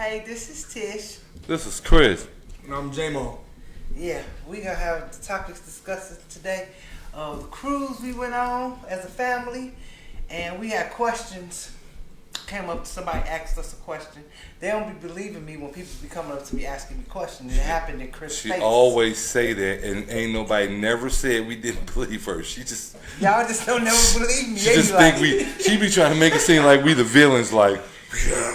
Hey, this is Tish. This is Chris. And I'm J-Mo. Yeah, we gonna have the topics discussed today. The cruise we went on as a family, and we had questions. Came up to somebody asked us a question. They don't be believing me when people be coming up to me asking me questions. It happened in Chris' She face. always say that, and ain't nobody never said we didn't believe her. She just Y'all just don't never believe me. she just think she be trying to make it seem like we the villains. Like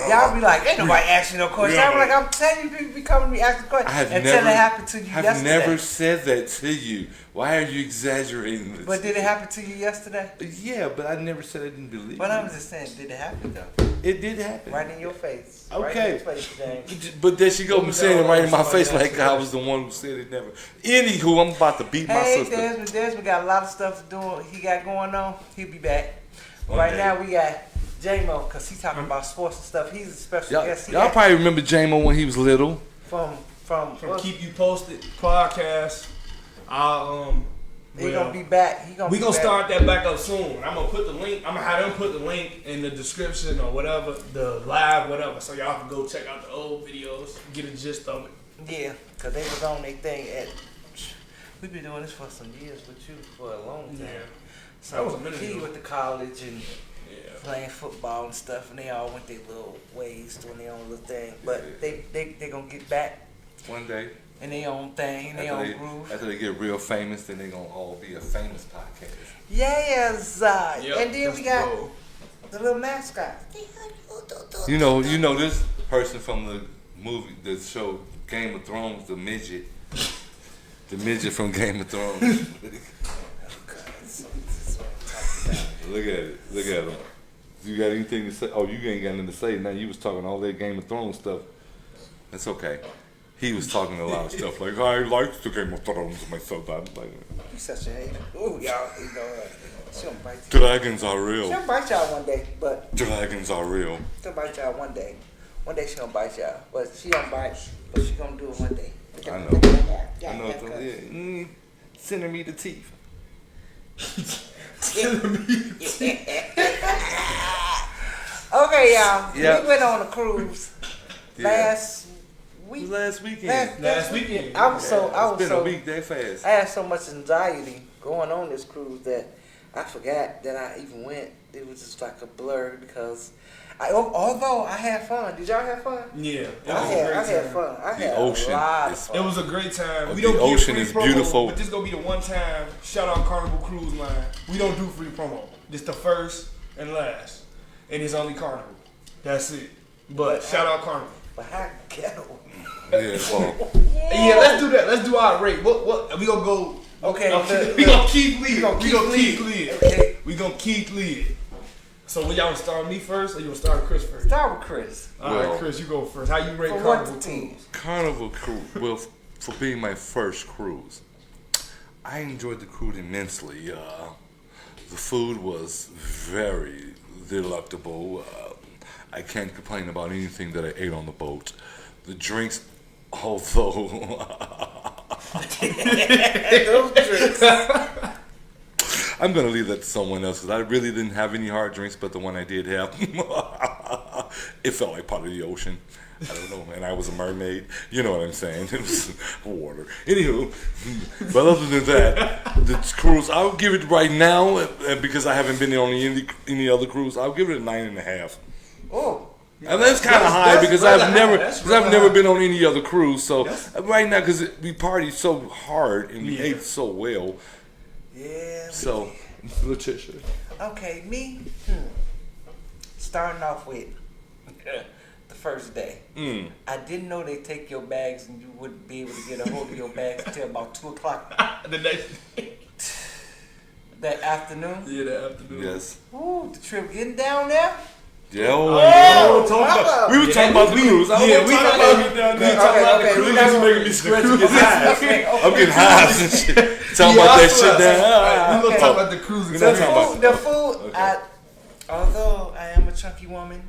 y'all be like, ain't nobody asking no questions. I'm like, I'm telling you, people be coming to me asking questions until it happened to you yesterday. I've never said that to you. Why are you exaggerating this? But did it happen to you yesterday? Yeah, but I never said I didn't believe. But I'm just saying, did it happen though? It did happen. Right in your face. Okay. Right in your face, James. But there she go, saying it right in my face like I was the one who said it never. Anywho, I'm about to beat my sister. Hey, Desmond got a lot of stuff to do. He got going on. He'll be back. One Right day. now we got J-Mo, because he's talking about sports and stuff. He's a special guest. Y'all probably remember J-Mo when he was little. From Keep You Posted podcast. He gonna be back. We gonna start that back up soon. I'm gonna put the link. I'm gonna have them put the link in the description or whatever, the live whatever, so y'all can go check out the old videos, get a gist of it. Yeah, because they was on their thing at. We've been doing this for some years with you for a long time. Yeah. So That was a minute he ago. went to college and Yeah. playing football and stuff, and they all went their little ways doing their own little thing. But they gonna get back One day. in their own thing, in their own groove. After they get real famous, then they gonna all be a famous podcast. Yes, Yep, and then that's we the got goal. the little mascot. You know this person from the movie, the show Game of Thrones, the midget from Game of Thrones. Look at him. You got anything to say? Oh, you ain't got nothing to say. Now you was talking all that Game of Thrones stuff. That's okay. He was talking a lot of stuff like I like the Game of Thrones myself. I'm like, You such a hater. Ooh, y'all, she gonna bite you. dragons are She real. gonna bite y'all one day, but Dragons are real. she gonna bite y'all one day. One day she gonna bite y'all, but she gonna bite, but she gonna do it one day. I know. Yeah. Centimeter teeth. Okay, y'all. Yep. We went on a cruise Yeah. last week. Last weekend. Last weekend. I was It's been a week that fast. I had so much anxiety going on this cruise that I forgot that I even went. It was just like a blur because although I had fun. Did y'all have fun? Yeah, it I was a great had time. fun. I The had ocean a lot is- of fun. It was a great time. We The don't get ocean free is promo, beautiful. But this gonna be the one time. Shout out Carnival Cruise Line. We don't do free promo. This the first and last, and it's only Carnival. That's it. But shout out Carnival. But how ghetto. Yeah, well, Yeah, let's do that. Let's do our rate. What we gonna go? Okay, We gonna keep lead. We gonna Keith keep lead. lead. Okay. We gonna keep lead. So, will y'all start me first, or you gonna start with Chris first? Start with Chris. All Well- right, Chris, you go first. How you rate From 1 Carnival to 10. Cruise? Carnival Cruise. Well, for being my first cruise, I enjoyed the cruise immensely. The food was very delectable. I can't complain about anything that I ate on the boat. The drinks, although Those drinks. I'm gonna leave that to someone else because I really didn't have any hard drinks, but the one I did have, it felt like part of the ocean. I don't know, and I was a mermaid. You know what I'm saying? It was water. Anywho, but other than that, the cruise, I'll give it right now, because I haven't been on any other cruise. I'll give it a 9.5. Oh. And that's kind of high that's because really I've high. never, That's because I've really never high. been on any other cruise. So That's- right now, because we partied so hard and we Yeah. ate so well, Yeah. so Letitia. Okay, me. Starting off with the first day. I didn't know they take your bags and you wouldn't be able to get a hold of your bags until about 2 o'clock The next day. that afternoon. Yeah, the afternoon. Yes. Ooh, the trip getting down there. Yeah. Oh, talk about- We were talking about the cruise. I Yeah, don't we want to talk talking about about it. we talking about the okay, cruise. we not It's gonna- making me scratch and get high. Okay, I'm getting high and shit. Talking Yeah, about I that swear. shit down. We gonna Okay. talk about the cruise. We're The not talking about food, Okay. although I am a chunky woman,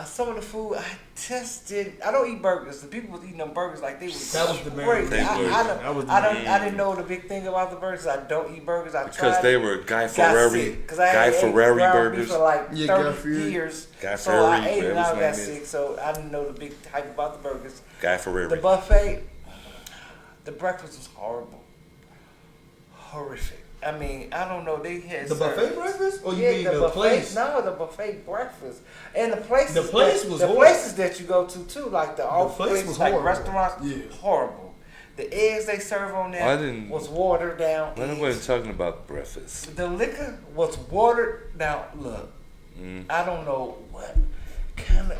Some of the food I tested. I don't eat burgers. The people was eating them burgers like they was That was the main crazy. thing. That was the main I didn't know the big thing about the burgers. I don't eat burgers. I Because tried they it. were Guy Got Ferrari, sick, 'cause I Guy had ate Ferrari ground beef burgers. for like Yeah, Guy 30 Fieri. years. Guy So Ferrari, I ate it and I whatever got his name sick. is. So I didn't know the big hype about the burgers. Guy Ferrari. The buffet, the breakfast was horrible, horrific. I mean, I don't know. They had The buffet breakfast? Or you yeah, mean the the buffet, place? No, the buffet breakfast and the places. The place was the horrible. places that you go to too, like the off place places, was like horrible. restaurants. Yeah. Horrible. The eggs they serve on there I didn't- was watered down. When I eggs. wasn't talking about breakfast. The liquor was watered down. Look, I don't know what kind of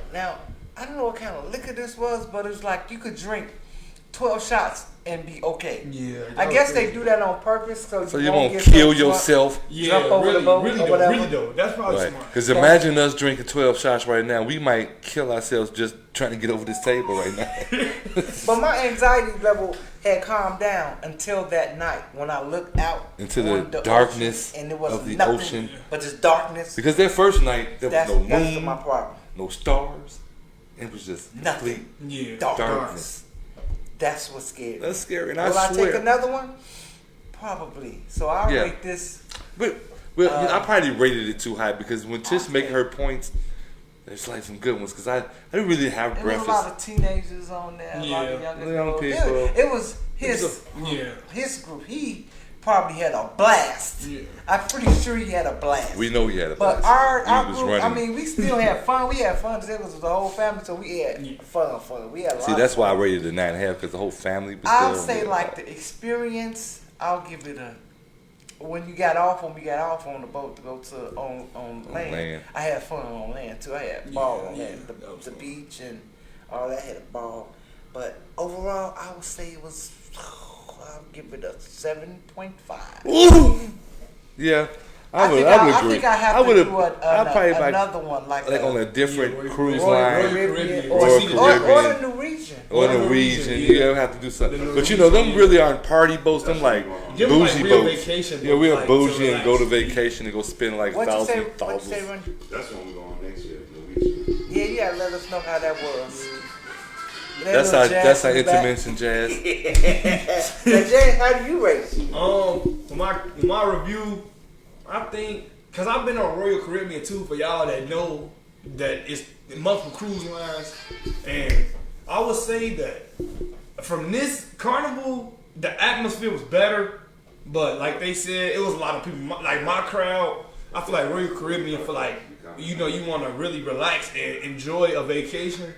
I don't know what kind of liquor this was, but it was like you could drink 12 shots and be okay. Yeah. I guess they do that on purpose so You won't get kill so drunk. yourself. Yeah, Jump over the really, boat really or though, whatever. really though. That's probably Right. smart. Because imagine us drinking 12 shots right now. We might kill ourselves just trying to get over this table right now. But my anxiety level had calmed down until that night when I looked out Into on the ocean darkness and there was of the nothing ocean. but just darkness. Because that first night, there was That's no my moon, problem. no stars. It was just Nothing. complete Yeah. darkness. That's what scared me. That's scary. And Will I I swear. take another one? Probably. So I'll Yeah. rate this. But I probably rated it too high because when Tish making her points, there's like some good ones. Because I didn't really have There was a breakfast. lot of teenagers on there. A lot of Yeah. younger Young girls. people. It was his Yeah. his group. He probably had a blast. Yeah. I'm pretty sure he had a blast. We know he had a But blast. our He was group, running. I mean, we still had fun. We had fun. It was the whole family, so we had Yeah. fun. We had a lot See, of that's why I fun. rated it 9.5 because the whole family was I'll there. say like the experience. I'll give it a. When we got off on the boat to go to on land, land. I had fun on land too. I had a ball on Yeah, land, that was the fun. beach and all that. I had a ball, but overall, I would say it was. I'll give it a 7.5. Ooh! Yeah, I would I agree. think I have I to would've- do I'd probably like another one like on a different Yeah, cruise Royal line Caribbean. or, Royal or Caribbean. the Norwegian. or Or Norwegian. Norwegian, You yeah. have to do something. The But you know, them Norwegian, really aren't party boats. Them like Them like bougie real boats. vacation Yeah, we're boats, like, bougie to and go to relax. vacation and go spend like What'd you say? thousands. What'd you say, Ron? That's when we're going next year, Norwegian. Yeah, you gotta let us know how that was. That's our intervention, Jazz. Now, Jay, how do you rate it? For my review, I think because I've been on Royal Caribbean too. For y'all that know that it's multiple cruise lines, and I would say that from this Carnival, the atmosphere was better. But like they said, it was a lot of people. Like my crowd, I feel like Royal Caribbean for like you want to really relax and enjoy a vacation.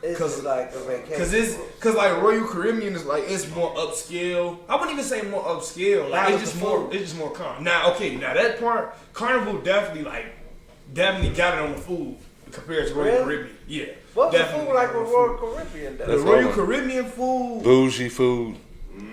It's Cause like a vacation. Cause like Royal Caribbean is like it's more upscale. I wouldn't even say more upscale. Like How's it's the just more. food? It's just more calm. Now that part, Carnival definitely got it on the food compared to Royal Really? Caribbean. Yeah. What's the definitely food like got it with on Royal food. Caribbean? The That's Royal all. Caribbean food. Bougie food.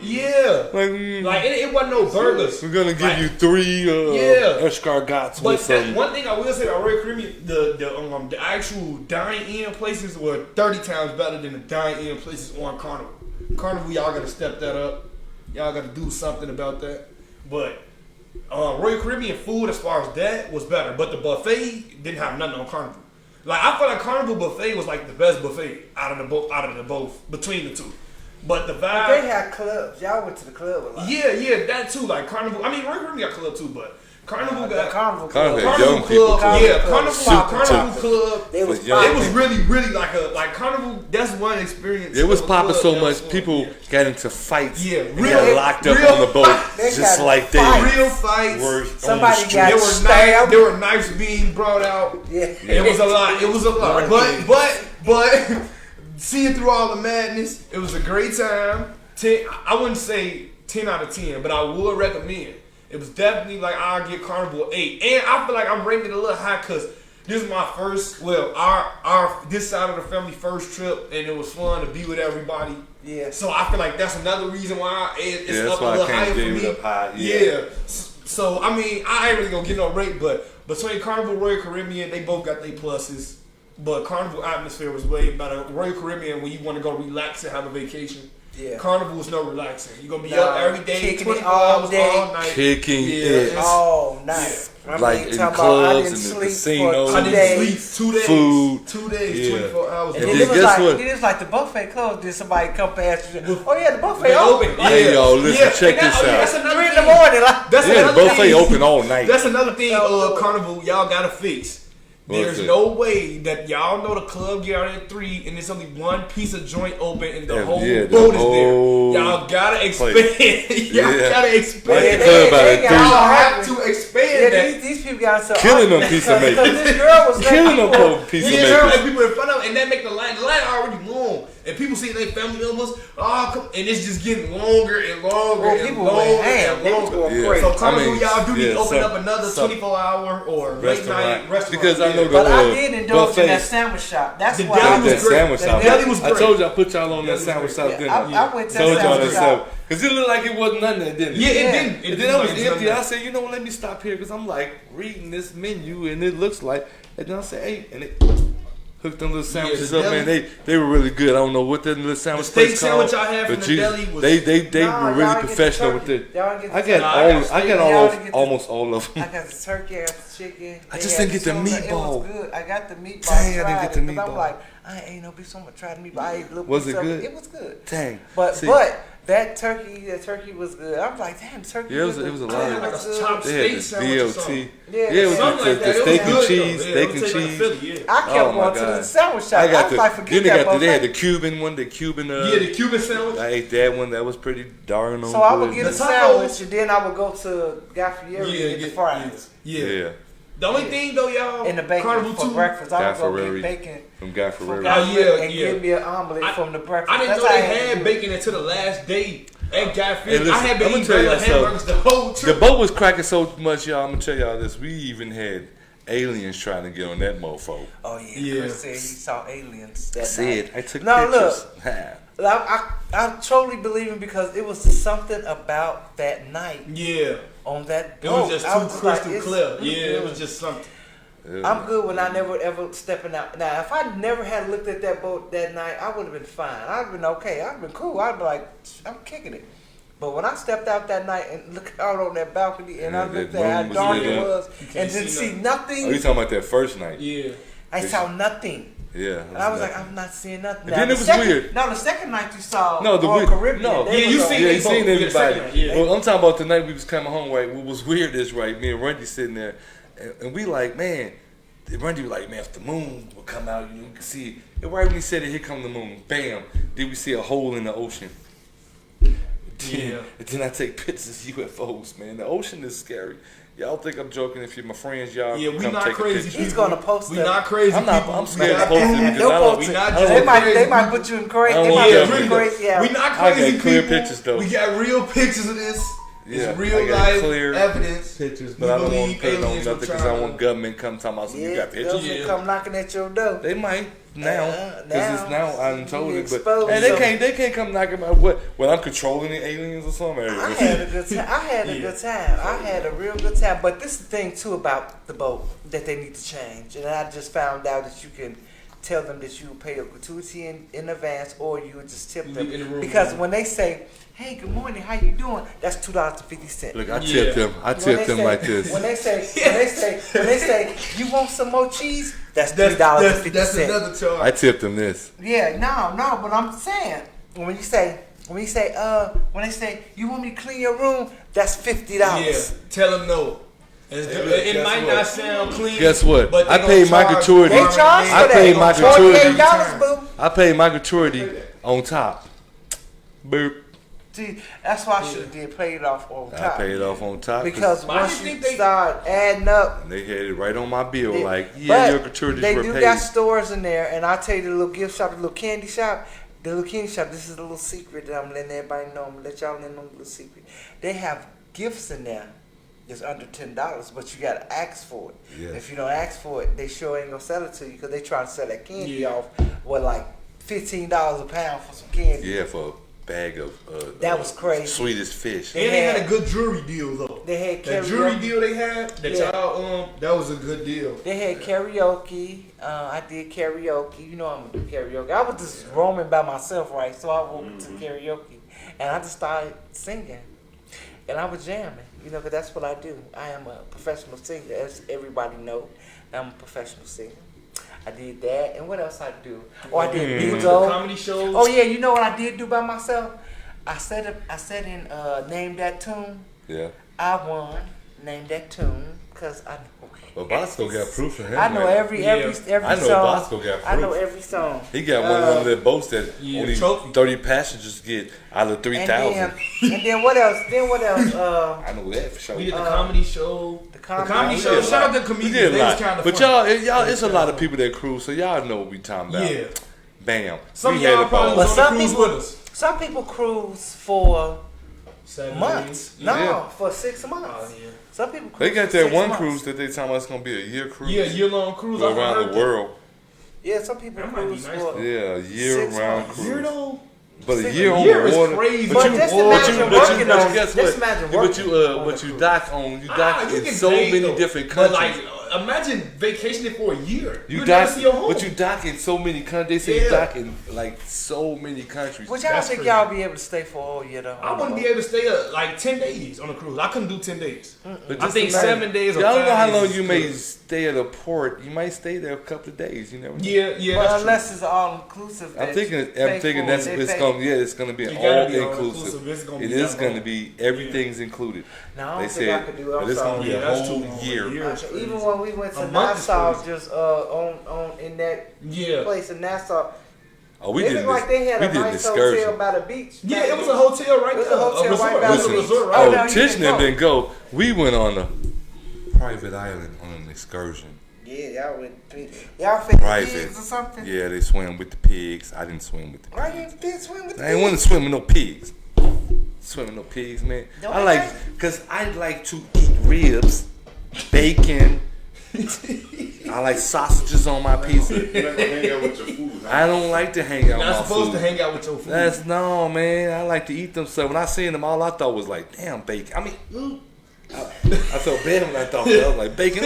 Yeah. Like, It wasn't no burgers. we're gonna give Like, you 3 Yeah. escargots But with some. one thing I will say about Royal Caribbean, the actual dine-in places were 30 times better than the dine-in places on Carnival. Carnival, y'all gotta step that up. Y'all gotta do something about that. But Royal Caribbean food, as far as that, was better. But the buffet didn't have nothing on Carnival. Like I feel like Carnival buffet was like the best buffet out of the both between the two. But the vibe. They had clubs. Y'all went to the club a lot. Yeah, that too. Like Carnival. I mean, Royal Caribbean got club too, but Carnival The got Carnival Carnival Club. had young people Club. too. Yeah, Carnival Carnival Club. They was But young It was popping. really like Carnival. That's one experience. It was of a popping club so that much, was fun. people Yeah. got into fights. Yeah, and real- got locked up real on the boat, They just got like they fights. real fights. were Somebody on the got There street. were stabbed. there were knives being brought out. Yeah. It was a lot. It was a lot. But seeing through all the madness, it was a great time. I wouldn't say 10 out of 10, but I would recommend. It was definitely like I'll give Carnival 8, and I feel like I'm rating it a little high because this is my first, our this side of the family first trip, and it was fun to be with everybody. Yeah. So I feel like that's another reason why it's Yeah, that's up a why I little can't higher for give me. it up high. Yeah. So I mean, I ain't really gonna get no rate, but between Carnival and Royal Caribbean, they both got their pluses. But Carnival atmosphere was way better. Royal Caribbean, when you want to go relax and have a vacation, Yeah. Carnival is no relaxing. You're gonna be Nah, up every day, kicking it 24 all hours, day. all night. Kicking Yeah, it. it's- Oh, nice. Like in talking clubs I and didn't the sleep casinos. for I 2 didn't days. sleep 2 days. Food. 2 days, Yeah. 24 hours. And And then then it was guess like, what? It was like the buffet closed. Then somebody come past you. Oh yeah, the buffet They open. open. Hey, yo, listen, check and that- this That's out. another 3 in the thing. morning. Like, That's Yeah, the another buffet thing. open all night. That's another thing, No. Carnival, y'all gotta fix. What's There's it? no way that y'all know the club get out at 3 and there's only one piece of joint open and the Yeah, whole yeah, the boat is whole there. Y'all gotta expand. place. y'all Yeah. gotta Like expand. the club out at got 3. Y'all all have hungry. to expand Yeah, that. these people got so Killing them piece of because makers. this girl was letting Killing them people- for piece Yeah, of like makers. people in front of, and that make the line already long, and people see their family members. Oh, come, and it's just getting longer and longer Well, and people longer went ham. and They was longer. going Yeah. crazy. So Carnival, I mean, y'all do need yeah, to open some- up another some 24-hour or late Restaurant. night restaurant. Because I know the- But I did indulge buffet. in that sandwich shop. That's The why. deli I was That was great. sandwich The shop. deli was I great. told you I put y'all on that was sandwich great. shop, Yeah, didn't I? I went to that Told y'all sandwich that shop. sandwich. Because it looked like it wasn't nothing there, didn't it? Yeah, Yeah. it didn't. And then I was It empty. didn't. I said, you know what, let me stop here because I'm like reading this menu and it looks like. And then I said, hey, and it hooked them little sandwiches the up, man. deli- They were really good. I don't know what that little sandwich steak place sandwich called, I had from but the deli was- they Nah, were y'all really didn't get the professional with turkey. it. Y'all didn't get I the got turkey. Nah, all, I got I steak. got Y'all all, didn't get the- almost all of I them. got the turkey, I got the chicken. I They just had didn't get the tuna. It meatball. was good. I got the meatball. Dang, I didn't tried get the it, 'cause I'm meatball. like, I ain't no be so much trying to meatball. I ate a little Was piece it of good? It was good. Dang. But See, that turkey was good. I'm like, damn, turkey. Yeah, it was a good. lot I of- had like a good. chopped they steak had the sandwich or something. BLT. Yeah, Yeah, it was Something the like that. It steak was and good, cheese, though. Yeah, steak it and was like cheese. Philly, yeah. I kept Oh, my going to God. the sandwich shop. I got was the. like, forget Then they that got the. They had buffet. the Cuban one. The Cuban. Yeah, the Cuban sandwich. I ate that one. That was pretty darn on So I good. would get a The tacos- sandwich and then I would go to Guy Fieri and get the get- fries. Yeah. Yeah, The only thing though, y'all, And the bacon Carnival for too. breakfast. I would go Guy Fieri. get bacon from Guy from Ferrari. Guy Oh, Fieri yeah, and yeah. give me an omelet I- from the breakfast. I didn't That's know how they I to had do it. bacon until the last day at Guy Fieri. listen, I had been I'ma eating tell y'all regular hamburgers the whole The trip. boat was cracking so much, y'all. I'm gonna tell y'all this. We even had aliens trying to get on that mofo. Oh yeah, Yeah. Chris said he saw aliens that Said night. I took No, pictures. I totally believe him because it was something about that night Yeah, on that it boat. was just I too was like, crystal it's- clear. Yeah, it was just something. I'm good when I never ever stepping out. Now, if I never had looked at that boat that night, I would have been fine. I'd have been okay. I'd have been cool. I'd be like, I'm kicking it. But when I stepped out that night and looked out on that balcony and Yeah, I looked that at how room was dark lit it up. was You can't and didn't see see Oh, nothing, you talking about that first night? Yeah, I saw nothing. Yeah. And I was like, I'm not seeing nothing. And Now, then the it was second- weird. No, the second night you saw No, the Royal weird. Caribbean. No, they Yeah, you was seen on- Yeah, they you both. seen Yeah, the everybody. second night, yeah. Well, I'm talking about the night we was coming home, right? What was weird is, right, me and Randy sitting there, and we like, man, Randy was like, man, if the moon would come out, you can see it. And right when he said it, here come the moon. Bam. Did we see a hole in the ocean? Yeah. And then I take pictures of UFOs, man. The ocean is scary. Y'all think I'm joking? If you're my friends, y'all Yeah, we come not take crazy a picture. He's gonna post We them. not crazy. I'm not. people. I'm We scared to not- post it because They'll I post don't. it. We not I don't They just might, crazy they might people. put you in crazy. I They don't might want put you in that. crazy. Yeah. We not I got crazy clear people. pictures, though. We got real pictures of this. Yeah, It's real I got life clear evidence. pictures, We but I don't want believe to put it on aliens were nothing because I trying don't want to- government come talking about some. You got pictures. Government Yeah. come knocking at your door. They might now because it's now I'm told You it, but exposed and they them. can't come knocking about what I'm controlling the aliens or something. I had a good time. I had a good time. I had a real good time. But this is the thing too about the boat that they need to change. And I just found out that you can tell them that you pay a gratuity in advance, or you would just tip You them. in the room, Because yeah. when they say, "Hey, good morning, how you doing?" That's $2.50. Look, I Yeah. tipped them. I When tipped they them say- like this. When they say, you want some more cheese? That's That's $3.50. another charge. I tipped them this. Yeah, no, but I'm saying when they say, you want me to clean your room, that's $50. Yeah, tell them no. It guess might what? not sound clean. Guess what? But they I gonna paid my charge gratuity. They charge for I that. paid my gratuity. $48, boo. I paid my gratuity on top. Boop. See, that's why I should have did pay it off on I top. paid it off on top Because But I once didn't you think they- start adding up, and they had it right on my bill. they- Like, yeah, but your gratuities they were do paid. got stores in there, and I'll tell you the little gift shop, the little candy shop. The little candy shop, this is a little secret that I'm letting everybody know. I'm gonna let y'all in on the little secret. They have gifts in there. It's under $10, but you gotta ask for it. Yeah. If you don't ask for it, they sure ain't gonna sell it to you because they trying to sell that candy Yeah. off with like $15 a pound for some candy. Yeah, for bag of That was crazy. sweetest fish. And they had a good jury deal though. They had That karaoke. jury deal they had, that Yeah. y'all that was a good deal. They had karaoke. I did karaoke. You know I'm gonna do karaoke. I was just roaming by myself, right? So I woke to karaoke, and I just started singing, and I was jamming. You know, 'cause that's what I do. I am a professional singer, as everybody know. I'm a professional singer. I did that, and what else I do? Oh, I did You went to bingo. comedy shows. Oh yeah, you know what I did do by myself? I said in Name That Tune. Yeah. I won Name That Tune because I know. Well, Bosco got proof of him. I know man. every I know song. Bosco got I know proof. every song. He got one of them boats that Yeah, only trophy. 30 passengers get out of 3,000. And then what else? I know that for sure. We did the comedy show. the The comedy comedy show. show. Shout out to the We comedians. did a They was lot. kind of But y'all, it's a lot of people that cruise, so y'all know what we talking about. Yeah. Bam. Some We of y'all had it probably all. But was on some the cruise people- with us. Some people cruise for 7 months. days. No, Yeah. for 6 months. Oh, yeah. Some people cruise They got for that 6 one months. cruise that they talking about it's gonna be a year cruise. Yeah, year-long cruise. Go I around heard the that. world. Yeah, some people That might be cruise nice, for. though. Yeah, a year-round months. cruise. Year though. But a 6 year on year the is water. crazy. But just imagine working on. guess Just what? imagine Yeah, working. but you dock You in get so paid, many though. different But countries. like, imagine vacationing for a year. You You dock, never see your home. but you dock in so many countries. They say you Yeah. dock in like so many countries. Would y'all That's think crazy. y'all be able to stay for a whole year though? I wouldn't be able to stay like 10 days on a cruise. I couldn't do 10 days. But I just think imagine- 7 days or Y'all don't know 5 how days long is you may good. stay at a port. You might stay there a couple of days. You never know. Yeah, But that's true. unless it's all inclusive. I'm thinking that's it's gonna it's gonna be It all gotta be inclusive. all-inclusive. It's gonna It be is that gonna long. be everything's included. No, I don't They think I said could do it. I'm but it's gonna be Yeah, a that's too whole long. year. A year is Even crazy. when we went to A month is Nassau, crazy. just on in that Yeah. place in Nassau, Oh, we it did looked like they had we a did an nice hotel excursion. by the beach. Yeah, it was a hotel right It was there. a hotel resort. right by It was the a beach. resort Oh, right Oh, no, you Tish didn't and them go. didn't go. We went on a private island on an excursion. Yeah, y'all went. Y'all fed Private. pigs or something. Yeah, they swam with the pigs. I didn't swim with the Why pigs. you didn't swim with the I ain't want to swim with no pigs. Swim with no pigs, man. Don't I they like, like- cause I like to eat ribs, bacon. I like sausages on my pizza. You're not gonna hang out with your food. Huh? I don't like to hang out You're with not my supposed food. to hang out with your food. That's no, man. I like to eat them. So when I seen them, all I thought was like, damn, bacon. I mean, ooh. I felt bad when I thought that. I was like, bacon.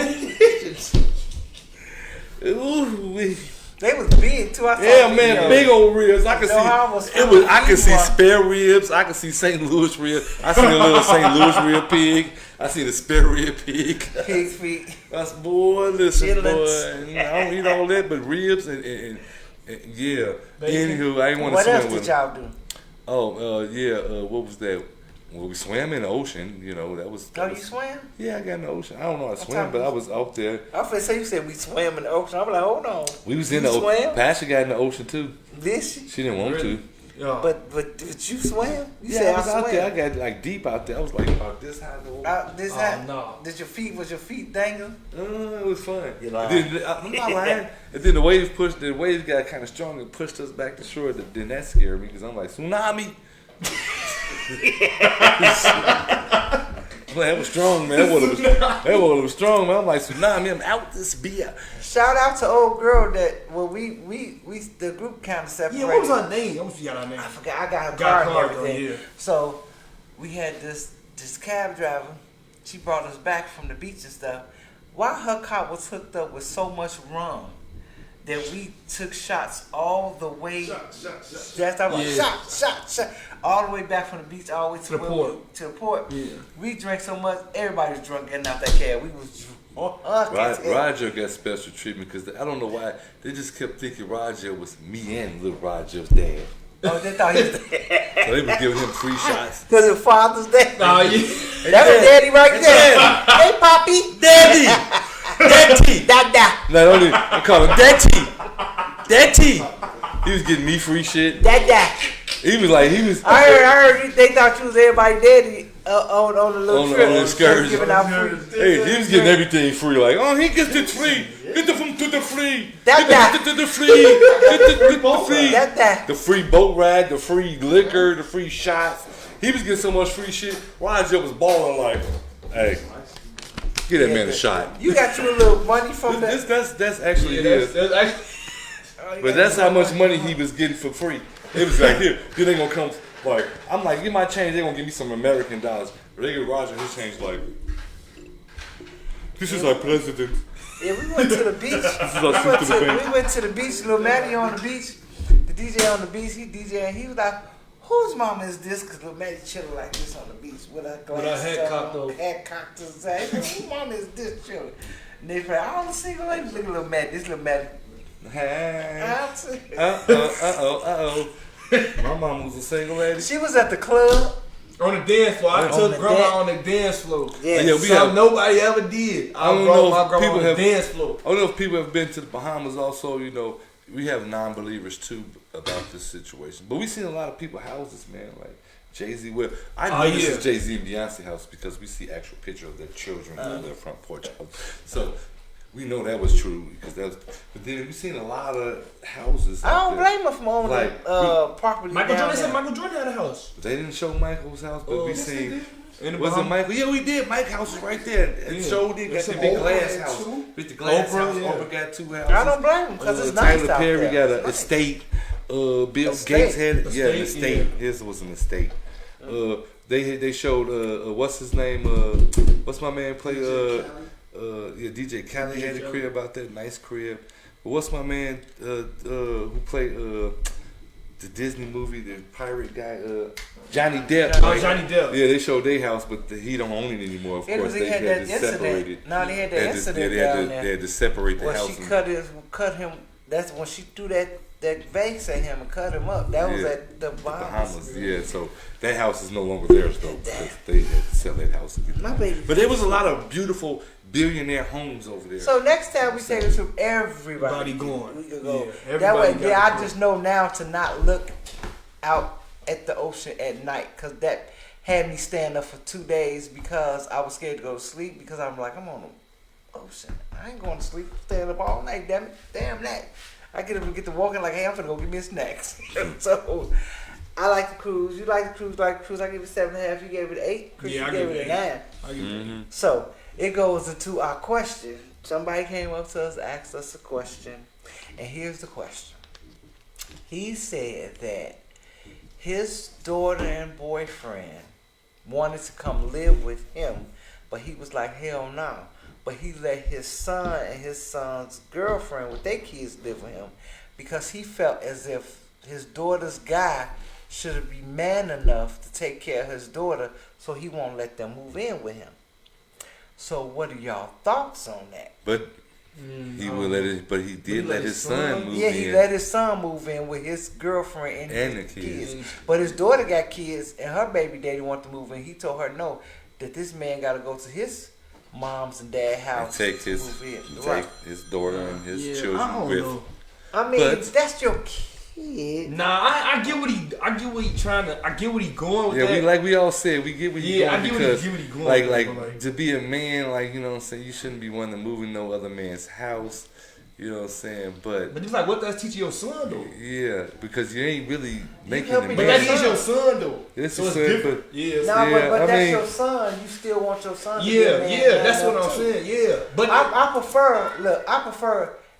Ooh, wee. They was big too. I saw Yeah, the man, video. big old ribs. I could No, I was see it was. I could see one. spare ribs. I could see St. Louis rib. I seen a little St. Louis rib pig. I seen a spare rib pig. Pig's feet. That's boy, listen, Chitlins. boy. I don't eat all that, but ribs and yeah. Bacon. Anywho, I ain't want to What else swim did with them. y'all do? Oh, yeah. What was that? Well, we swam in the ocean. You know, that was. Oh, you swam? Yeah, I got in the ocean. I don't know how to What swim, time but I was- was out there. I was say you said we swam in the ocean. I'm like, hold on. We was in You the ocean. swam? Pastor got in the ocean too. Did she? She didn't want Really? to. Yeah. But you swam? You Yeah, said I was out swam. there. I got like deep out there. I was like about this high. This Oh, hat? no. Did your feet dangle? It was fun. You lying. Then, I'm not lying. And then the waves got kind of strong and pushed us back to shore. Then that scared me because I'm like, tsunami. I'm like, that was strong, man. That water was strong, man. I'm like, tsunami. I'm out this beer. Shout out to old girl that we the group kind of separated. Yeah, what was her name? I almost forgot her name. I forgot. I got her Got card and card, everything. yeah. So we had this cab driver. She brought us back from the beach and stuff. While her car was hooked up with so much rum that we took shots all the way. That's how Yeah. shot, all the way back from the beach, all the way to the where port. to the port. Yeah. We drank so much, everybody was drunk getting out that cab. We was drunk. as hell. Roger got special treatment because I don't know why they just kept thinking Roger was me and little Roger's dad. Oh, they thought he was So they was giving him free shots. because of Father's Day. Nah, yeah. That's a daddy right there. Hey, Poppy. Daddy, Daddy. Dada. Not only I call him Daddy, Daddy. He was getting me free shit. Dada. He was like I heard they thought you was everybody's daddy on the little On the- trip. on the excursion. Giving out free. Hey, he was getting everything free. Like, oh, he gets the free. Get the from to the free. That Get the free. Get the free. That. The free boat ride, the free liquor, the free shots. He was getting so much free shit. Roger was balling like, hey, get that man a shot. You got you a little money from that. That's actually Yeah, his. that's actually. But that's how much money he was getting for free. It was like, here, then they gonna come. Like, I'm like, get my change, they're gonna give me some American dollars. But they give Roger his change like, this is our president. Yeah, we went to the beach. We went to the beach. Lil Matty on the beach. The DJ on the beach. He DJ and he was like, "Whose mama is this?" Because Lil Matty chilling like this on the beach with her glasses head cocked on, up. head cocked to the side. Whose mama is this chilling? And they say, "I don't single lady." Look at Lil Matty. This Lil Matty. Hey. Uh-oh. My mom was a single lady. She was at the club. On the dance floor. I On took the grandma on the dance floor. Yeah, Yeah, we Something have- nobody ever did. I don't brought know my if grandma people on the have- dance floor. I don't know if people have been to the Bahamas also, you know, we have non-believers too about this situation. But we've seen a lot of people houses, man, like Jay-Z. Well, I know this is Jay-Z and Beyonce house because we see actual picture of their children on their front porch house. So we know that was true because that was, but then we've seen a lot of houses. I don't out there. blame her for owning Like, property Michael down Jordan said there. Michael Jordan had a house. They didn't show Michael's house, but we yes, they seen. did. In the Was it Bahamas. Michael? Yeah, we did. Mike's house is right there. And Yeah. showed it. They Got the said big Oprah glass had house. two. With the glass Oprah, house. yeah. Oprah got 2 houses. I don't blame him because it's nice Tyler out Perry there. got an It's nice. estate. Bill Estate. Gates had an Estate, estate. yeah. His was an estate. They showed what's his name? What's my man play? DJ Khaled had a crib out there, nice crib. But what's my man who played the Disney movie, the pirate guy, Johnny Depp? Oh, Johnny Depp. Yeah, they showed their house, but he don't own it anymore. Of Yeah, course, 'cause he they had had that to separate incident. it. No, they had that They had to- incident they had down to- there. They had to separate the Well, house. she and- cut him. That's when she threw that vase at him and cut him up. That was Yeah. at the Bahamas. Yeah, so that house is no longer theirs though because they had to sell that house. My baby. But there was a lot of beautiful billionaire homes over there. So next time we take a trip, everybody Everybody going. We could go. Yeah, that way, everybody yeah, got I to just know now to not look out at the ocean at night because that had me stand up for 2 days because I was scared to go to sleep because I'm like, I'm on the ocean. I ain't going to sleep, staying up all night, damn it. Damn that. I get up and get to walking like, hey, I'm gonna go get me a snack. So I like the cruise. You like the cruise, I give it 7.5. You gave it 8. Chris, Yeah, you I gave give it it a 8. 9. I give it So it goes into our question. Somebody came up to us, asked us a question, and here's the question. He said that his daughter and boyfriend wanted to come live with him, but he was like, hell no. But he let his son and his son's girlfriend with their kids live with him because he felt as if his daughter's guy should be man enough to take care of his daughter, so he won't let them move in with him. So what are y'all thoughts on that? But he would let it. But he did let his son move Yeah, in. he let his son move in with his girlfriend and And his the kids. But his daughter got kids, and her baby daddy wanted to move in. He told her no, that this man got to go to his mom's and dad's And house take to his move in. take Right. his daughter and his Yeah, children I don't with. know. I mean, But- that's your kid. Nah, I get what he trying to. I get what he going with Yeah, that. we all said we get where you Yeah, going I get because what he going like with, like- to be a man, like, you know what I'm saying, you shouldn't be one to move in no other man's house. You know what I'm saying? But But it's like, what does teach your son though? yeah, because you ain't really making helping the But your that man. is your son though. It's So your it's son, different. but- Yeah, No, Yeah, but I that's mean- your son. You still want your son to be a yeah, man. yeah. man That's what up I'm too. saying. Yeah, but I prefer, look,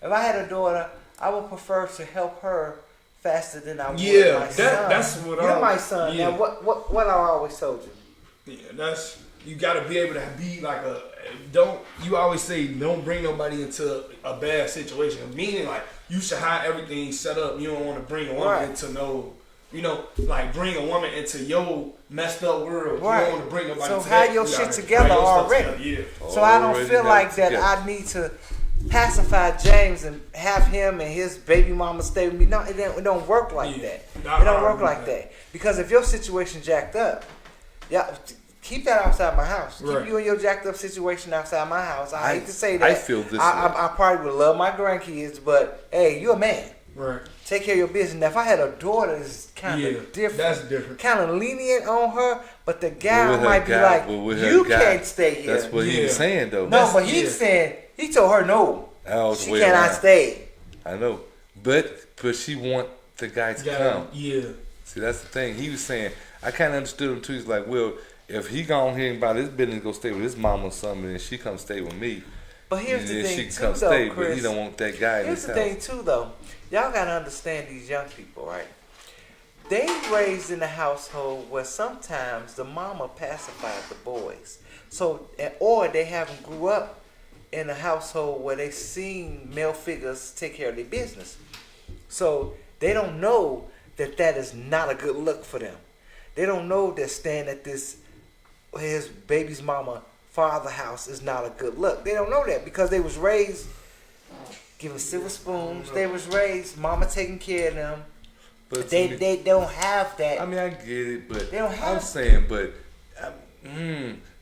if I had a daughter, I would prefer to help her faster than I would Yeah, my that- son. that's what You're I'm- my son. yeah. Now, what I always told you. yeah, that's you got to be able to be like a. Don't you always say don't bring nobody into a bad situation? Meaning like you should have everything set up. You don't want to bring a woman Right. into no. You know, like bring a woman into your messed up world. Right. You don't want to bring nobody. So to have that. your You shit gotta together have your stuff already. together, Yeah. So I don't Already feel got like it that together. I need to pacify James and have him and his baby mama stay with me. No, it don't work like Yeah. that. Nah, It don't I work agree like with that. Because if your situation jacked up, yeah, keep that outside my house. Right. Keep you and your jacked up situation outside my house. I hate to say that. I feel this I probably would love my grandkids, but hey, you're a man. Right. Take care of your business. Now, if I had a daughter, it's kind of Yeah, different. that's different. Kind of lenient on her, but the guy But with her might be guy- but with like, her you guy, can't stay here. That's what he was Yeah. saying though. No, That's- but he's yeah. saying, he told her no. That was the She way cannot around. stay. I know, but she want the guy to Yeah. come. Yeah. See, that's the thing. He was saying, I kind of understood him too. He's like, well, if he gone here and about his business, go stay with his mama or something, and she come stay with me. But here's and the then thing she can too, come though, stay, Chris. but he don't want that guy in Here's his the house. thing too, though. Y'all gotta understand these young people, right? they raised in a household where sometimes the mama pacified the boys. So, or they haven't grew up in a household where they seen male figures take care of their business. So they don't know that that is not a good look for them. They don't know that staying at his baby's mama father house is not a good look. They don't know that because they was raised giving silver spoons. They was raised mama taking care of them. But They don't have that. I mean, I get it, but They don't have I'm saying, but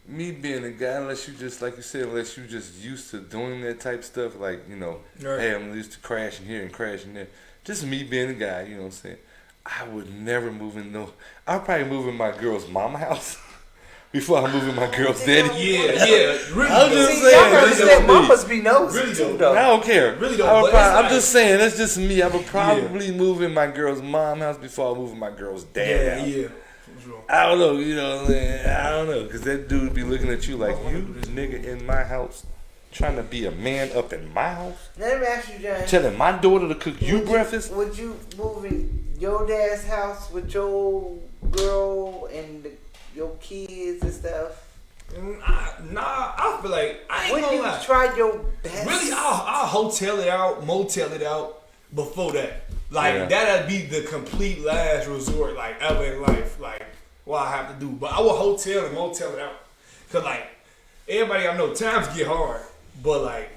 me being a guy, unless you just, like you said, unless you just used to doing that type stuff, like, you know, Right. hey, I'm used to crashing here and crashing there. Just me being a guy, you know what I'm saying? I would never move in I'd probably move in my girl's mama house before I move in my girl's daddy. Yeah. Really I'm though. just See, saying, y'all gotta this understand, is me. mamas be nosy Really too, though. I though. don't care. Really don't, I would but probably, it's I'm like- just saying, that's just me. I would probably move in my girl's mom house before I move in my girl's dad house. Yeah. For sure. I don't know, you know what I'm saying? I don't know, because that dude be looking at you like, you nigga in my house, trying to be a man up in my house, Let me ask you, John. telling my daughter to cook you breakfast. Would you move in your dad's house with your girl and your kids and stuff? I feel like I ain't Would gonna you lie. try your best? Really, I'll hotel it out, motel it out before that. Like Yeah. that'd be the complete last resort, like ever in life. Like what I have to do, but I will hotel and motel it out. Cause like everybody I know, times get hard, but like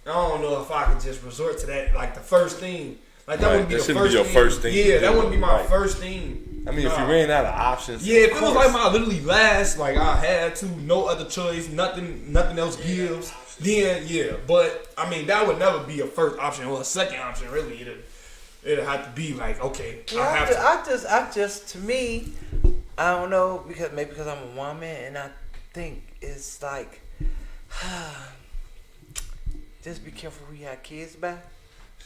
I don't know if I could just resort to that. Like the first thing, like that Right, wouldn't be that the shouldn't first be your thing. first thing to Yeah, do. that wouldn't be my Right. first thing. I mean, if you Nah. ran out of options, Yeah, if of it was course. like my literally last, like I had to, no other choice, nothing else gives, then yeah. But I mean, that would never be a first option or a second option. Really, it'd have to be like, okay, Yeah, I have to. I just, to me, I don't know, because I'm a woman, and I think it's like, just be careful who you have kids by.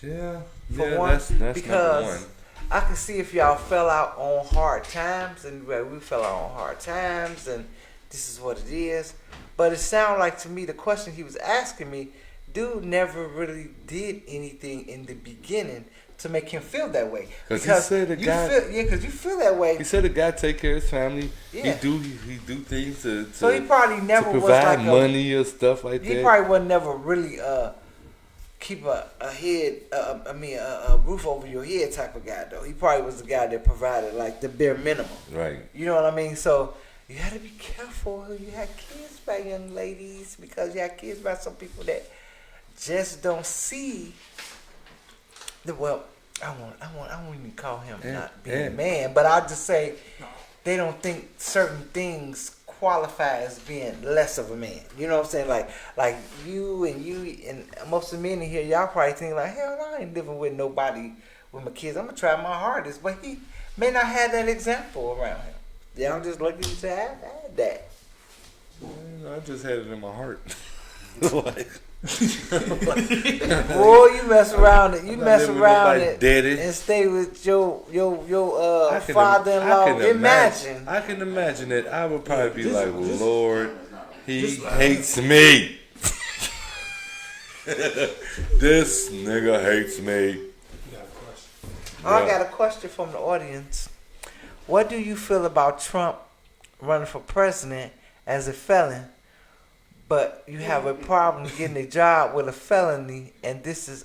Yeah, For yeah, one, that's number because one. I can see if y'all fell out on hard times, and we fell out on hard times, and this is what it is. But it sounded like to me the question he was asking me, dude never really did anything in the beginning to make him feel that way. 'Cause he said the you guy- because you feel that way. He said the guy take care of his family. Yeah. He do things to So he probably never to was provide like money or stuff like he that. probably was never really keep a head a roof over your head type of guy though. He probably was the guy that provided like the bare minimum. Right. You know what I mean? So you got to be careful who you have kids by, young ladies, because you have kids by some people that just don't see the I won't even call him not being a man, but I'll just say they don't think certain things qualify as being less of a man. You know what I'm saying? Like you and most of the men in here, y'all probably think like, hell no, I ain't living with nobody with my kids. I'm gonna try my hardest, but he may not have that example around him. Y'all just lucky to have had that. I just had it in my heart. Like, Boy, you mess around it. You I'm not mess living with around nobody, it daddy. and stay with your I can father-in-law. I can Imagine. I can imagine that. I would probably be Just- like, just- Lord, he just like- hates me. This nigga hates me. I got a question from the audience. What do you feel about Trump running for president as a felon, but you have a problem getting a job with a felony, and this is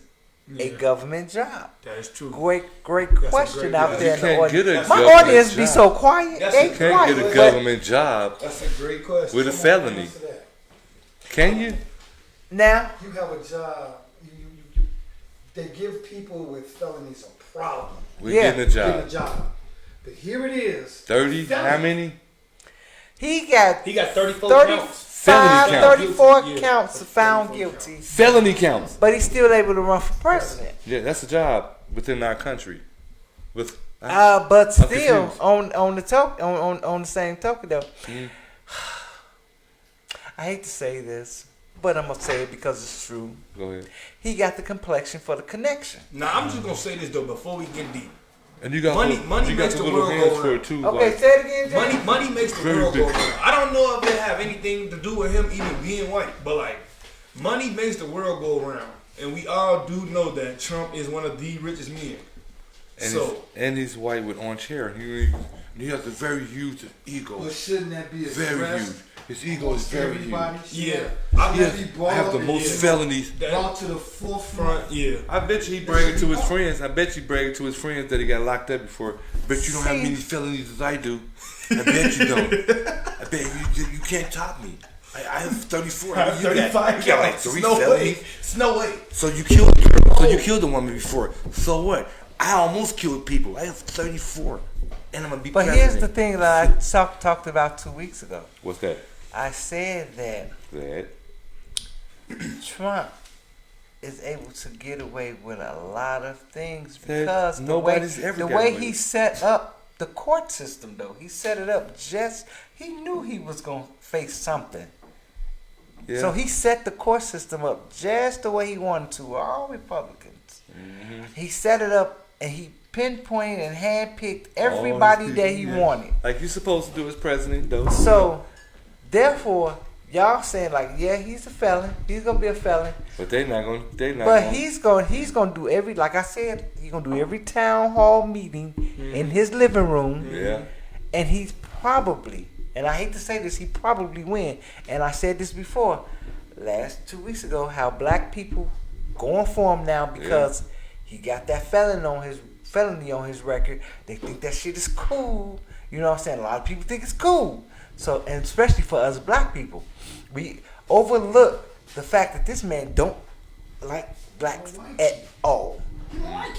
a government job? That is true. Great a question great- out yeah. there You in the can't get a audience. My government audience be job. so quiet. That's They a- Can't quiet. get a but- government job. That's a great question. With a felony. Answer that. Can you? Now, You have a job. They give people with felonies a problem We're Yeah. getting a getting a job. job. But here it is. 30? Felony. How many? he got He got 34 35, counts. Felony count. 34 Yeah. counts found guilty, Felony counts. but he's still able to run for president. Yeah, that's a job within our country. But But still, confused. on the same token though, Mhm. I hate to say this, but I'm gonna say it because it's true. Go ahead. He got the complexion for the connection. Now I'm just gonna say this though before we get deep. And you got Money- the, money you got makes the the little world hands go for round. it too. Okay, like, say it again, John. Money makes the Very world big. go round. I don't know if it have anything to do with him even being white, but like money makes the world go round, and we all do know that Trump is one of the richest men. And he's white with orange hair. He has a very huge ego. But shouldn't that be Very addressed? huge. His ego is very huge. Everybody Yeah. I He have have the most felonies. brought to the forefront. Yeah. I bet you he bragged to his friends. I bet you bragged to his friends that he got locked up before. Bet you don't have many felonies as I do. I bet you don't. I bet you can't top me. I have 34. I have You got 35 like counts. 3 No way. felonies. It's no way. So you killed a girl. So you killed a woman before. So what? I almost killed people. I have 34. And I'm going to be But president. here's the thing that I talked about 2 weeks ago. What's that? I said that Trump is able to get away with a lot of things because the nobody's ever got way away he with. set up the court system, though, he set it up he knew he was going to face something. Yeah. So he set the court system up just the way he wanted to, all Republicans. Mm-hmm. He set it up and he pinpointed and handpicked everybody that he wanted. Like you're supposed to do as president, though. So, therefore, y'all saying like, yeah, he's a felon. He's gonna be a felon. But they're not going. But he's gonna do every, like I said, he's gonna do every town hall meeting in his living room. Yeah. And he's probably, and I hate to say this, he probably win. And I said this before, 2 weeks ago, how black people going for him now because he got that felony on his record. They think that shit is cool. You know what I'm saying? A lot of people think it's cool. So, and especially for us black people, we overlook the fact that this man don't like blacks at all.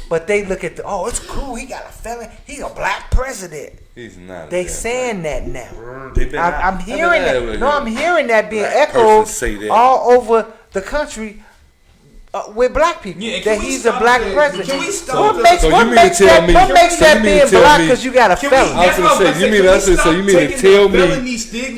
But they look at it's cool. He got a felony. He's a black president. He's not. They saying that now. They been I'm hearing that. No, I'm hearing that being Black echoed person say that. all over the country with black people. Yeah, that can we he's a stop black that? president. Can we stop What that? makes So you what mean makes to tell that me- what makes so you that mean being to tell black me- because you got a Can we- felony? I was gonna say, you mean that's it? So you mean to tell me?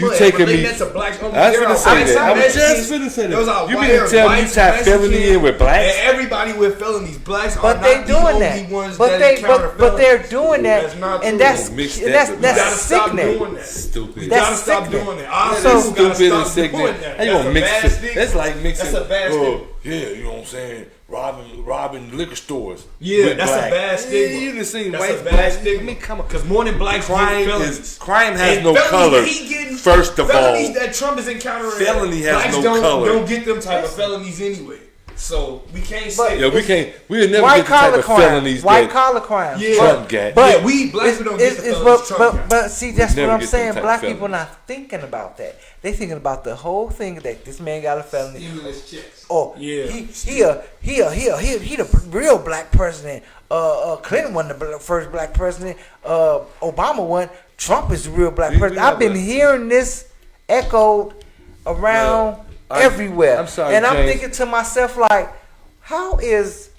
You taking me? That's a black. I was gonna say that. I was just finna say that. You mean to tell me you tie felony in with blacks? And everybody with felonies. Blacks are But not they the doing only that. ones But that they encounter but they're felonies. doing That's that, not and true. that's Mix that that's with- You gotta that's stop sickening. doing that. Stupid. You That's gotta stop sickening. doing that. Our So- people gotta Stupid and stop sickening. doing that. How you That's gonna a mix bad it? stigma. That's like mixing. That's a bad stigma. Yeah, you know what I'm saying? Robbing liquor stores. Yeah, with that's black. a bad stigma. Yeah, you done seen That's white a bad black. stigma. I mean, come on. Because more than blacks Crime get felonies. is crime has And no felonies color. that he getting, First of all, felonies that Trump is encountering, Felony has blacks no don't, color. don't get them type of felonies anyway. So we can't say. yeah, we can't. We'll never White get the type collar of crime. felonies White that collar crime. Yeah. Trump got. But Yeah, we black people don't get the felonies but, Trump got. but see, that's Never what I'm get them saying. type Black of people felonies. not thinking about that. They thinking about the whole thing that this man got a felony. Stimulus checks. Oh, Yeah. he the real black president. Clinton wasn't the first black president. Obama wasn't. Trump is the real black We president. have I've been a- hearing this echoed around everywhere, I'm sorry, and I'm James. thinking to myself like, how is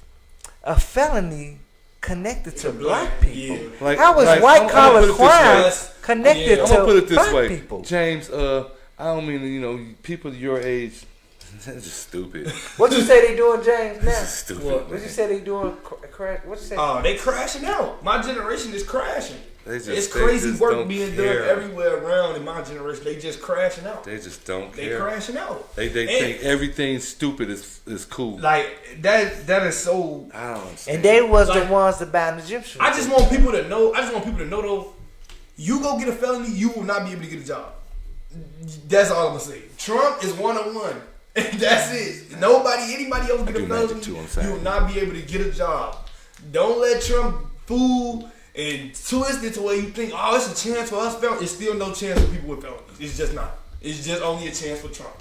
a felony connected to black people? Yeah. Like- How is like, white I'm gonna collar put it this crime way. connected Yeah. I'm to gonna put it this black way, people? James. I don't mean people your age. That's just stupid. What you say they doing, James? Now, That's stupid. What? what you say they doing? Crash? What you say? Oh, they crashing out. My generation is crashing. They just- It's they crazy just work don't being care. done everywhere around in my generation. They just crashing out. They just don't They care. crashing out. They And, think everything stupid is cool. like that is so. I don't understand. And they was Like- the ones that banned the Egyptians. I just want people to know. I just want people to know though. You go get a felony, you will not be able to get a job. That's all I'm gonna say. Trump is 101. That's it. Anybody else get do a magic felony, too on you Saturday. will not be able to get a job. Don't let Trump fool and twist it to where you think, oh, it's a chance for us felonies. It's still no chance for people with felonies. It's just not. It's just only a chance for Trump.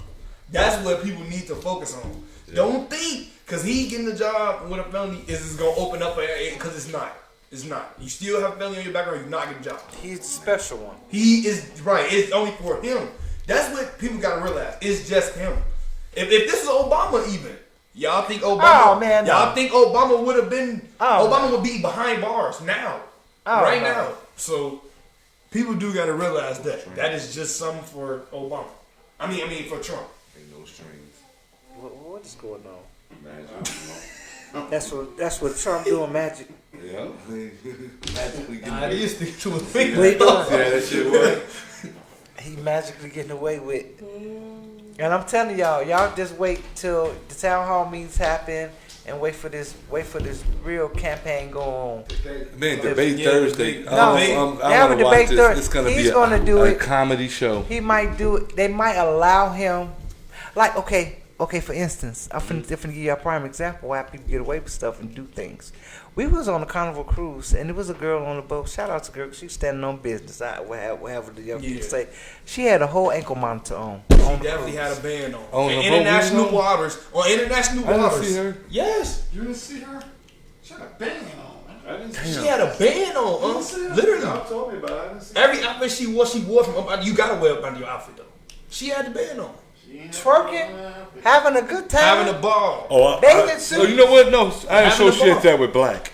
That's what people need to focus on. Don't think because he getting a job with a felony is gonna open up because it's not. It's not. You still have a felony on your background. You're not getting a job. He's the special one. He is right. It's only for him. That's what people gotta realize. It's just him. If this is Obama, even y'all think Obama? Oh, man, no. y'all think Obama would have been? Oh, Obama would be behind bars now, Oh, right no. now. So people do gotta realize that that is just something for Obama. I mean for Trump. Ain't no strings. What is going on? Magic. That's what Trump doing magic. Yeah. Magically getting I away. used to to a thing. What he doing? Yeah, that shit was. He magically getting away with. And I'm telling y'all just wait till the town hall meetings happen and wait for this real campaign go on. Man, debate Yeah, Thursday. debate. No, I'm they gonna have a watch debate this. Thursday. It's gonna He's be gonna do a it. comedy show. He might do it. They might allow him. Like, okay. For instance, I'm finna give you a prime example why people get away with stuff and do things. We was on a Carnival cruise, and there was a girl on the boat. Shout out to the girl. She was standing on business. Whatever the young people say. She had a whole ankle monitor on. She the definitely cruise. had a band on. On the boat International we was on? waters. On international I didn't waters. see her. Yes. You didn't see her? She had a band on, man. I didn't see She had a band on, literally. Y'all told me about it. I didn't see Every outfit she wore from you gotta wear up under your outfit though. She had the band on. Twerking, having a good time. Having a ball. Oh, Bathing suit. oh, you know what? No, I ain't Having show a shit ball. that with black.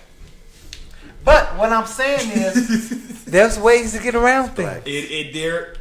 But what I'm saying is, there's ways to get around things. It there.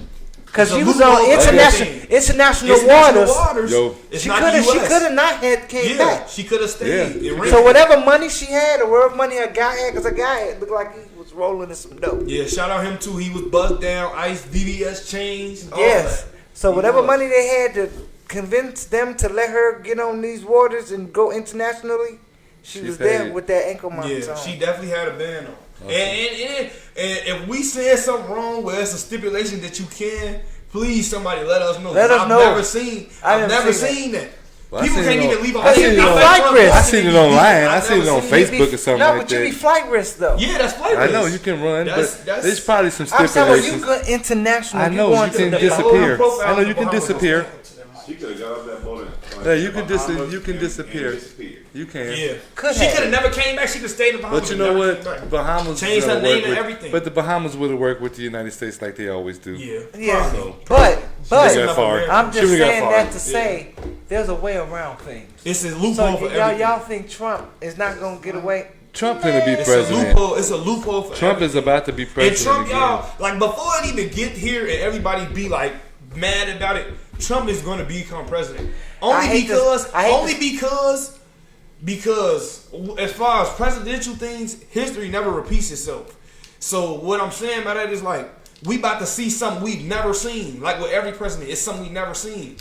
Because It's a she was loophole on for everything. international waters. Yo. It's She not could have. US. She could have not had came Yeah, back. she could have stayed. Yeah. It ran. So whatever money she had or whatever money her guy had, because her guy had looked like he was rolling in some dope. Yeah, shout out him too. He was buzzed down, ice, VVS chains. all Yes. that. So He whatever was. money they had to convince them to let her get on these waters and go internationally, she She was paid. there with that ankle monitor Yeah, on. she definitely had a band on. And if we said something wrong where it's a stipulation that you can, please somebody let us know. Let us know. I've never seen that. Well, I People seen can't it even on- leave a I seen it on- Flight risk. I seen it online. I seen it on Facebook or something No, like but you be that. flight risk though. Yeah, that's flight I risk. know you can run, That's- but that's- there's probably some I'm saying when you stipulations. go international, I you know going you to can the disappear. profile I know you of can Bahamas. disappear. She could have got up that boat and Yeah, you can Bahamas you can and disappear. disappeared. You can. Yeah. Could She have. could have never came back. She could have stayed in Bahamas. But you and know never what? came back. Bahamas Changed gonna her name work and with- everything. But the Bahamas would have worked with the United States like they always do. Yeah. Yeah, Probably. but She got far. I'm She just got saying far. that to say there's a way around things. It's a So loophole for everything. y'all think Trump is not gonna get away? Trump gonna be It's a president. loophole. It's a loophole for Trump everything. is about to be And president Trump, again. y'all, like before it even get here and everybody be like mad about it, Trump is going to become president. I hate Because as far as presidential things, history never repeats itself. So what I'm saying by that is like we about to see something we've never seen. Like with every president, it's something we've never seen.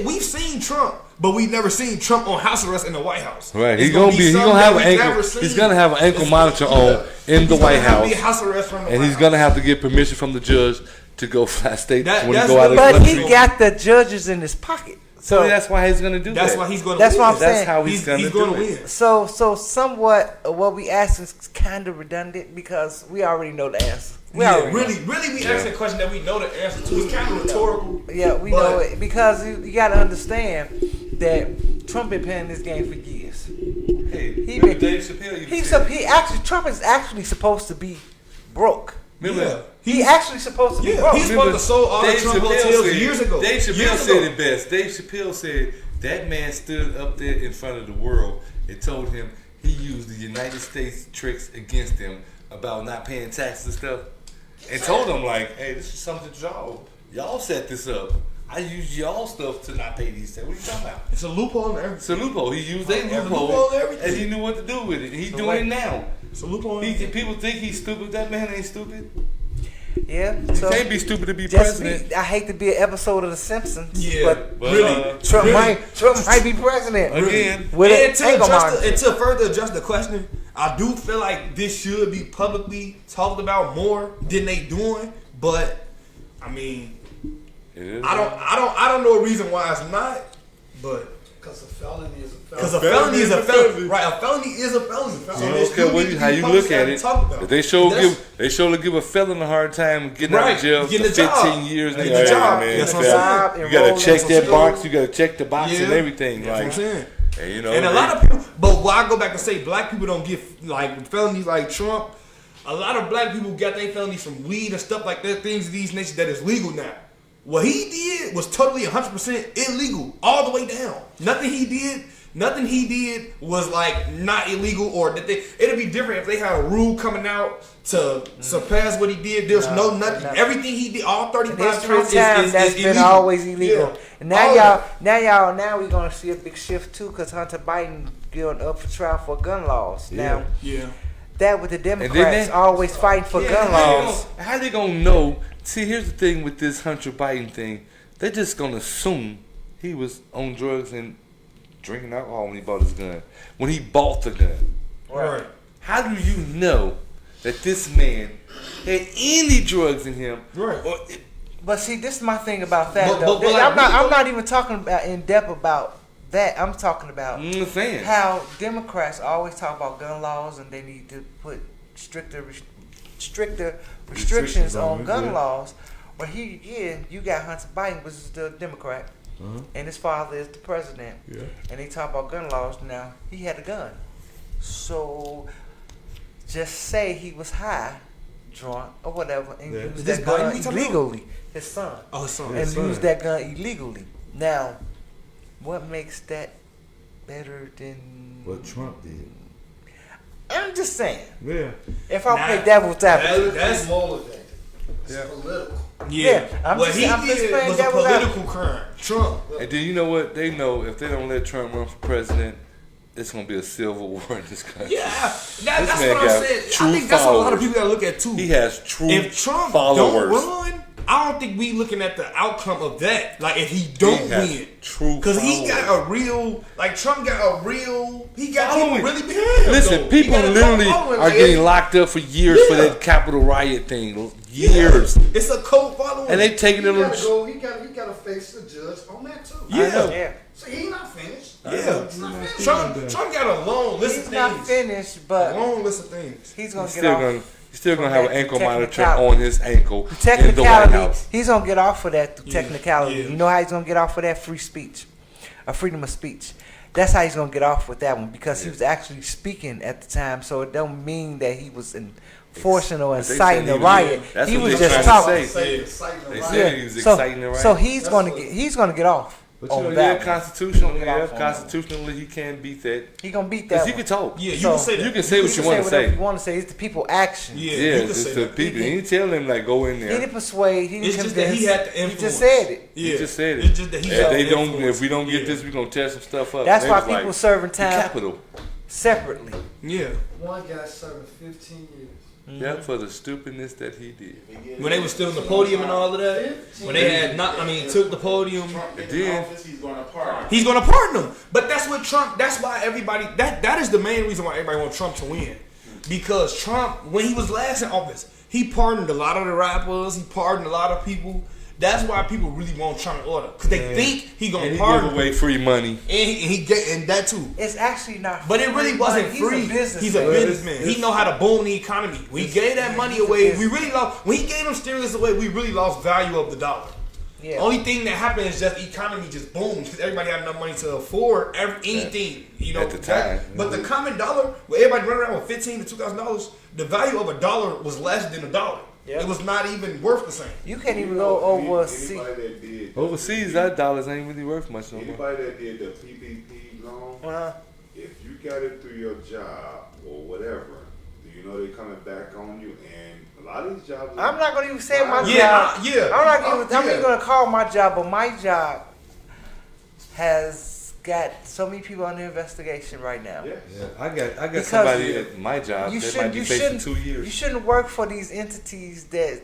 We've seen Trump, but we've never seen Trump on house arrest in the White House. Right, It's he's gonna something have that an we've ankle. never seen. He's gonna have an ankle It's- monitor on in the He's White gonna have House, be house arrest from the and White he's House. gonna have to get permission from the judge to go fly state That- when he that's go out of the But country. he got the judges in his pocket. So that's why he's gonna do That's that. why he's gonna That's win. what I'm That's saying. how he's gonna do gonna it. win. So somewhat what we asked is kind of redundant because we already know the answer. We Yeah, already know. really, we asked a question that we know the answer to. It's kind of rhetorical. Yeah, we But- know it because you got to understand that Trump been playing this game for years. Hey, He remember been- Dave Chappelle? Trump is actually supposed to be broke. Remember, He actually supposed to be Yeah, broke. he's supposed to sold all the Dave Trump Chappelle hotels said- years ago. Dave Chappelle Years said ago. it best. Dave Chappelle said that man stood up there in front of the world and told him he used the United States tricks against him about not paying taxes and stuff, and told him like, "Hey, this is something y'all set this up. I used y'all stuff to not pay these taxes. What are you talking about?" It's a loophole in everything. It's a loophole. He used that It's a loophole, loophole in everything. and he knew what to do with it. He's So doing wait. it now. It's a loophole in everything. People think he's stupid. That man ain't stupid. Yeah, You so can't be stupid to be just president. I hate to be an episode of The Simpsons, Yeah, but But, really. Trump Really. might be president Again. with And an ankle monitor. to further address the question, I do feel like this should be publicly talked about more than they doing. But I mean, It is. I don't know a reason why it's not. But Because a felony is a because felony. a felony is a felony, right? A felony is a felony. So You it don't care still what need to how be you publicized look at and it. talked about. If they surely give a felon a hard time getting out Right, of jail getting for a job. 15 years. Getting Hey, a job. man, That's you what I'm gotta- saying. You gotta Enroll check in that some box. You gotta check the box Yeah. and everything. That's what I'm Like, saying. and, you know, And a lot of people, but why I go back and say black people don't get like felonies like Trump. A lot of black people got their felonies from weed and stuff like that. Things of these nations that is legal now. What he did was totally 100% illegal, all the way down. Nothing he did was like not illegal, or that it'd be different if they had a rule coming out to surpass what he did. There's no nothing. no. Everything he did, all 35 History counts time is that's been illegal. always illegal. Yeah. And now All now we're gonna see a big shift too, because Hunter Biden going up for trial for gun laws. Now Yeah. that with the then Democrats they- always fighting for Yeah, gun laws. How they gonna know? See, here's the thing with this Hunter Biden thing. They're just gonna assume he was on drugs and drinking alcohol when he bought his gun. When he bought the gun. Right. How do you know that this man had any drugs in him? Right. Or, But see, this is my thing about that But- though. but like, I'm not even talking about in depth about that. I'm talking about I'm saying. how Democrats always talk about gun laws and they need to put stricter restrictions on it, gun yeah. laws. But you got Hunter Biden, which is the Democrat, and his father is the president. Yeah. And they talk about gun laws now. He had a gun. So just say he was high, drunk, or whatever, and Yeah. used Is this that Biden gun we talking about? illegally. His son. Oh, son. And son. used that gun illegally. Now, what makes that better than What Trump did. I'm just saying. Yeah. If I Nah, play devil's advocate. That's motivated. It's Yeah. political. yeah. I'm What just- he I'm just did playing was a devil's political crime. Trump. And then you know what? They know if they don't let Trump run for president, it's gonna be a civil war in this country. Yeah, that's man what I'm got saying. true I think that's what a lot of followers. people gotta look at too. He has true If Trump followers. don't run, I don't think we looking at the outcome of that. Like if he don't He has win, true because he followers. got a real, like Trump got a real, he got Following. people really behind him. Listen, though. He people got a literally cult following, are like, getting locked up for years for Yeah. that Capitol riot thing. Years. Yeah. It's a cult following, And they taking He it on. gotta go. He gotta face the judge on that too. Yeah. know. Yeah. So he not finished. Yeah. He's not finished. Trump got a long list He's of not things. finished, A but long list of things. he's gonna He's get still off. gonna. He's still gonna from have an that ankle monitor technicality. on his ankle in the White Technicality, House. he's gonna get off for that through Yeah, technicality. yeah. You know how he's gonna get off for that? Free speech, a freedom of speech. That's how he's gonna get off with that one because he was actually speaking at the time. So it don't mean that he was enforcing or But they inciting said a he was- riot. that's He what was they just trying to talking. say. Exciting They riot. said he was So, exciting the riot. so he's That's gonna what- get off But you on know, that yeah, one. constitutionally, Get off yeah, on that one. constitutionally, he can't beat that. He gonna beat that. Because you one. can talk. Yeah, you So- can say that. You can say what you want to whatever say. you want to say. It's the people action. Yeah, Yeah, you can it's say the that. people. He didn't tell them like go in He there. didn't persuade. He didn't It's just convince. that he had the He influence. just said it. Yeah. He just said it. It's just that he If had they the don't, influence. if we don't get Yeah. this, we're gonna tear some stuff up. That's They why was people like, serving the time Capitol. separately. Yeah. One guy serving 15 years. Yeah, for the stupidness that he did. When they was still in the podium and all of that. When they had took the podium. Then He's going to pardon. He's gonna pardon them. But that's what Trump, that's why everybody, that is the main reason why everybody wants Trump to win. Because Trump, when he was last in office, he pardoned a lot of the rappers, he pardoned a lot of people. That's why people really want Trump in order. Because they think he and gonna he pardon give away them. free money. And he get and that too. It's actually not. But it really free wasn't money. free. He's a businessman. He know how to boom the economy. When he gave that money away, we really lost. When he gave them stimulus away, we really lost value of the dollar. Yeah. Only thing that happened is just the economy just boomed because everybody had enough money to afford anything. You know, At the time. But the common dollar, where everybody running around with $1,500 to $2,000, the value of a dollar was less than a dollar. Yeah. It was not even worth the same. You can't even go overseas. Anybody that did Overseas, our dollars ain't really worth much no more. Anybody that did the PPP loan, Uh, if you got it through your job or whatever, do you know they coming back on you? And a lot of these jobs. I'm not gonna even say my Yeah, job. yeah. I'm not even. I'm Yeah. even gonna call my job, but my job has got so many people under investigation right now. Yes. Yeah, I got Because somebody at my job You that might shouldn't. be You facing shouldn't. 2 years. You shouldn't work for these entities that.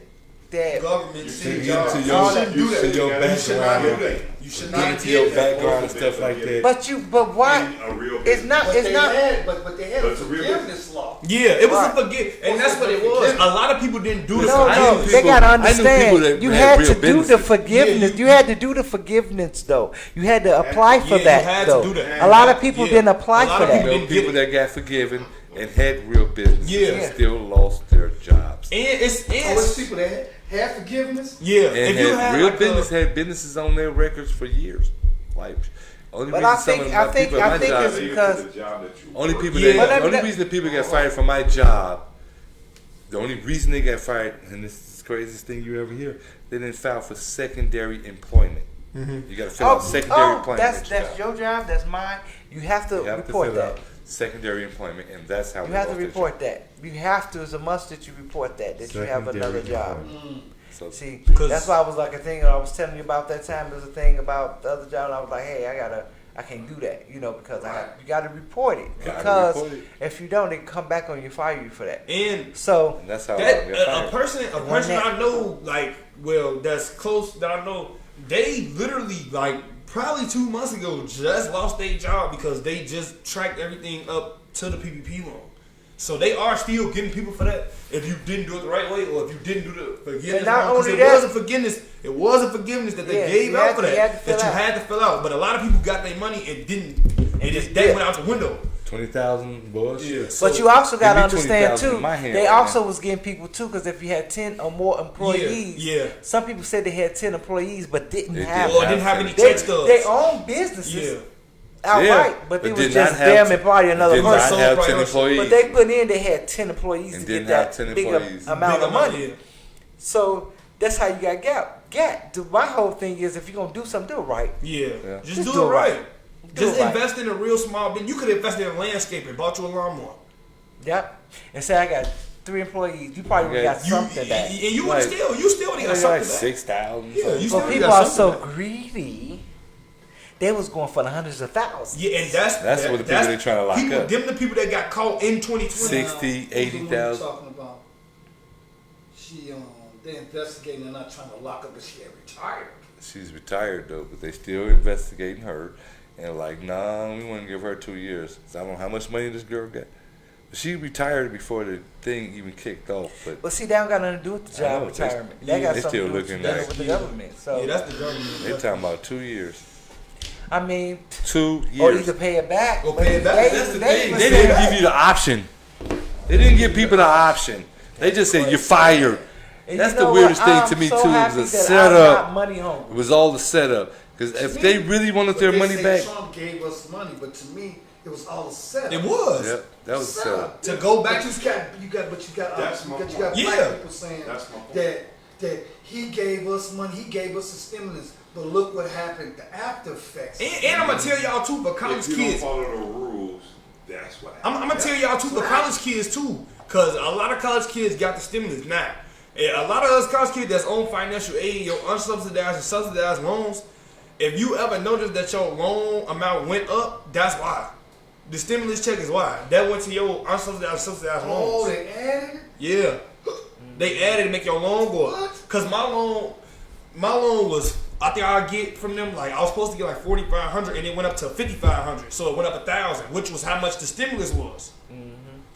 Government, You city should jobs. to You your- shouldn't do to that. your You should not background. do that. You should Get not into do your that. background and stuff like that. But why? A real It's business. not. But It's they not. had, but they had But a it's a real forgiveness law. Yeah, it was Right. a forgive, and that's what it was. A lot of people didn't do it. No, I no, knew they people- gotta I knew people understand. that You had had real to do the businesses. forgiveness. Yeah, You had to do the forgiveness, though. You had to apply for Yeah, you that, had to though. do that. A lot of people Yeah. didn't apply A lot for of You that. people know, didn't people get that got forgiven and had real businesses Yeah. and still lost their jobs. And it's Oh, it's people that had forgiveness. yeah. And If you had had real like business a, had businesses on their records for years. Like only But reason I some think- of I my think- people at I my think job, it's because- The job that you only work. people Yeah. that But only that- reason that people got fired from my job, the only reason they got fired, and this is the craziest thing you ever hear, they didn't file for secondary employment. You got to fill out secondary employment. that's at your job. your job. That's mine. You have to You have to report fill that. out secondary employment, and that's how You they have to lost their report that. You have to. It's a must that you report that you have Secondary another job. employment. job. So See, 'Cause- that's why I was like a thing. I was telling you about that time. There's a thing about the other job. And I was like, hey, I can't do that, because you got to report it. Gotta Because report it. if you don't, they can come back on you, fire you for that. and So and that's how that I got a fired. person I know, like, well, that's close that I know, they literally like probably 2 months ago just lost their job because they just tracked everything up to the PPP loan. So they are still getting people for that if you didn't do it the right way or if you didn't do the forgiveness. And not wrong, 'cause only it that- was a forgiveness. It was a forgiveness that they Yeah, gave you out had for to- you had to that fill that you out. had to fill out. But a lot of people got their money and didn't, and just that went out the window. 20,000 bucks. Yeah. But you also got to Give me understand 20,000 too. in my hand They right also now. was getting people too, because if you had 10 or more employees, Yeah. some people said they had 10 employees but didn't They have. didn't Or didn't have any They, check stubs. they own businesses Yeah. outright, but but it was did not just have them to- and probably another did not person. have 10 Priority. employees. But they put in they had 10 employees And to didn't get have that 10 bigger employees. amount Big of money. yeah. So that's how you got Gap. My whole thing is if you're gonna do something, do it right. Yeah. Yeah. Just do it right. Do Just it right. invest in a real small business. You could invest in landscaping, bought you a lawnmower. Yep. And say I got 3 employees, you probably would've got You- something back. And you would Like- still would have got Like something back. 6,000. Yeah, you still But got people are so something back. greedy. They was going for the hundreds of thousands. Yeah, and that's what the people they trying to lock people, up. Them the people that got caught in 2020. 60, Who's the one you 80,000. talking about? She they're investigating. They're not trying to lock up, but she had retired. She's retired though, but they still investigating her. And like, nah, we want to give her 2 years. So I don't know how much money this girl got. But she retired before the thing even kicked off. But But see, that don't got nothing to do with the I job know, they- retirement. yeah, That got they something still to do with, looking the- like- with the government. So Yeah, that's the government. they talking about 2 years. I mean, 2 or years. either pay it back. Or but pay it back. That's the thing. even They said- didn't give you the option. They didn't give people the option. They just said you're fired. And That's you the know weirdest what? thing I'm to me so too. It happy was a that setup. I'm not money It hungry. was all the setup. Because if they really wanted their But they money say back, Trump gave us money, but to me, it was all a setup. It was. yep, that was a setup. To go back But to you got That's my black point. Yeah. people saying That's my point. that he gave us money, he gave us the stimulus, but look what happened, the after effects. and I'm gonna tell y'all too, but college If you kids. don't follow the rules, that's what I'm happens. gonna tell y'all too, but college kids too, cause a lot of college kids got the stimulus now. And a lot of us college kids that's on financial aid, your unsubsidized and subsidized loans. If you ever notice that your loan amount went up, that's why. The stimulus check is why. That went to your unsubsidized, subsidized Oh, loans. they added it? Yeah. They added to make your loan go up. What? Cause my loan was, I think I get from them, like I was supposed to get like 4,500 and it went up to 5,500. So it went up 1,000, which was how much the stimulus was.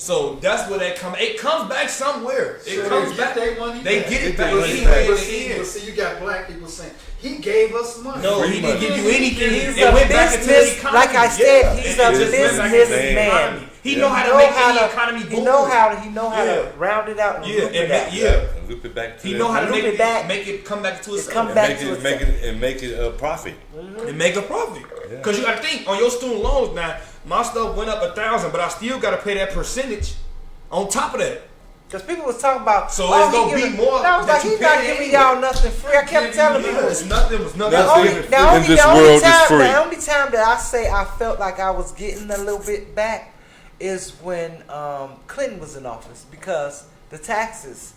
So that's where that it comes back somewhere. It So comes they back. get their money They back. get it They back get money anyway in But the see, end. you got black people saying, he gave us money. No, Free he didn't money. give you anything. He's It a went back into the business- economy. like I said, he's it a just went back into the businessman. economy. He Yeah. know how to make any economy He boom. know how Yeah. to round it out and Yeah, loop and it out. yeah. And loop it back to He that know how to money. Loop it back. make it come back to itself. come And back make to it, make it a profit. And make a profit. Because you got to think, on your student loans now, my stuff went up 1,000, but I still got to pay that percentage on top of that. Because people was talking about, So oh, it's gonna he be giving- more And I was that like, you he's not pay giving anyway. y'all nothing free. I kept telling people. It's nothing. Was nothing. Nothing. free. In this world is free. The only time that I say I felt like I was getting a little bit back is when Clinton was in office, because the taxes.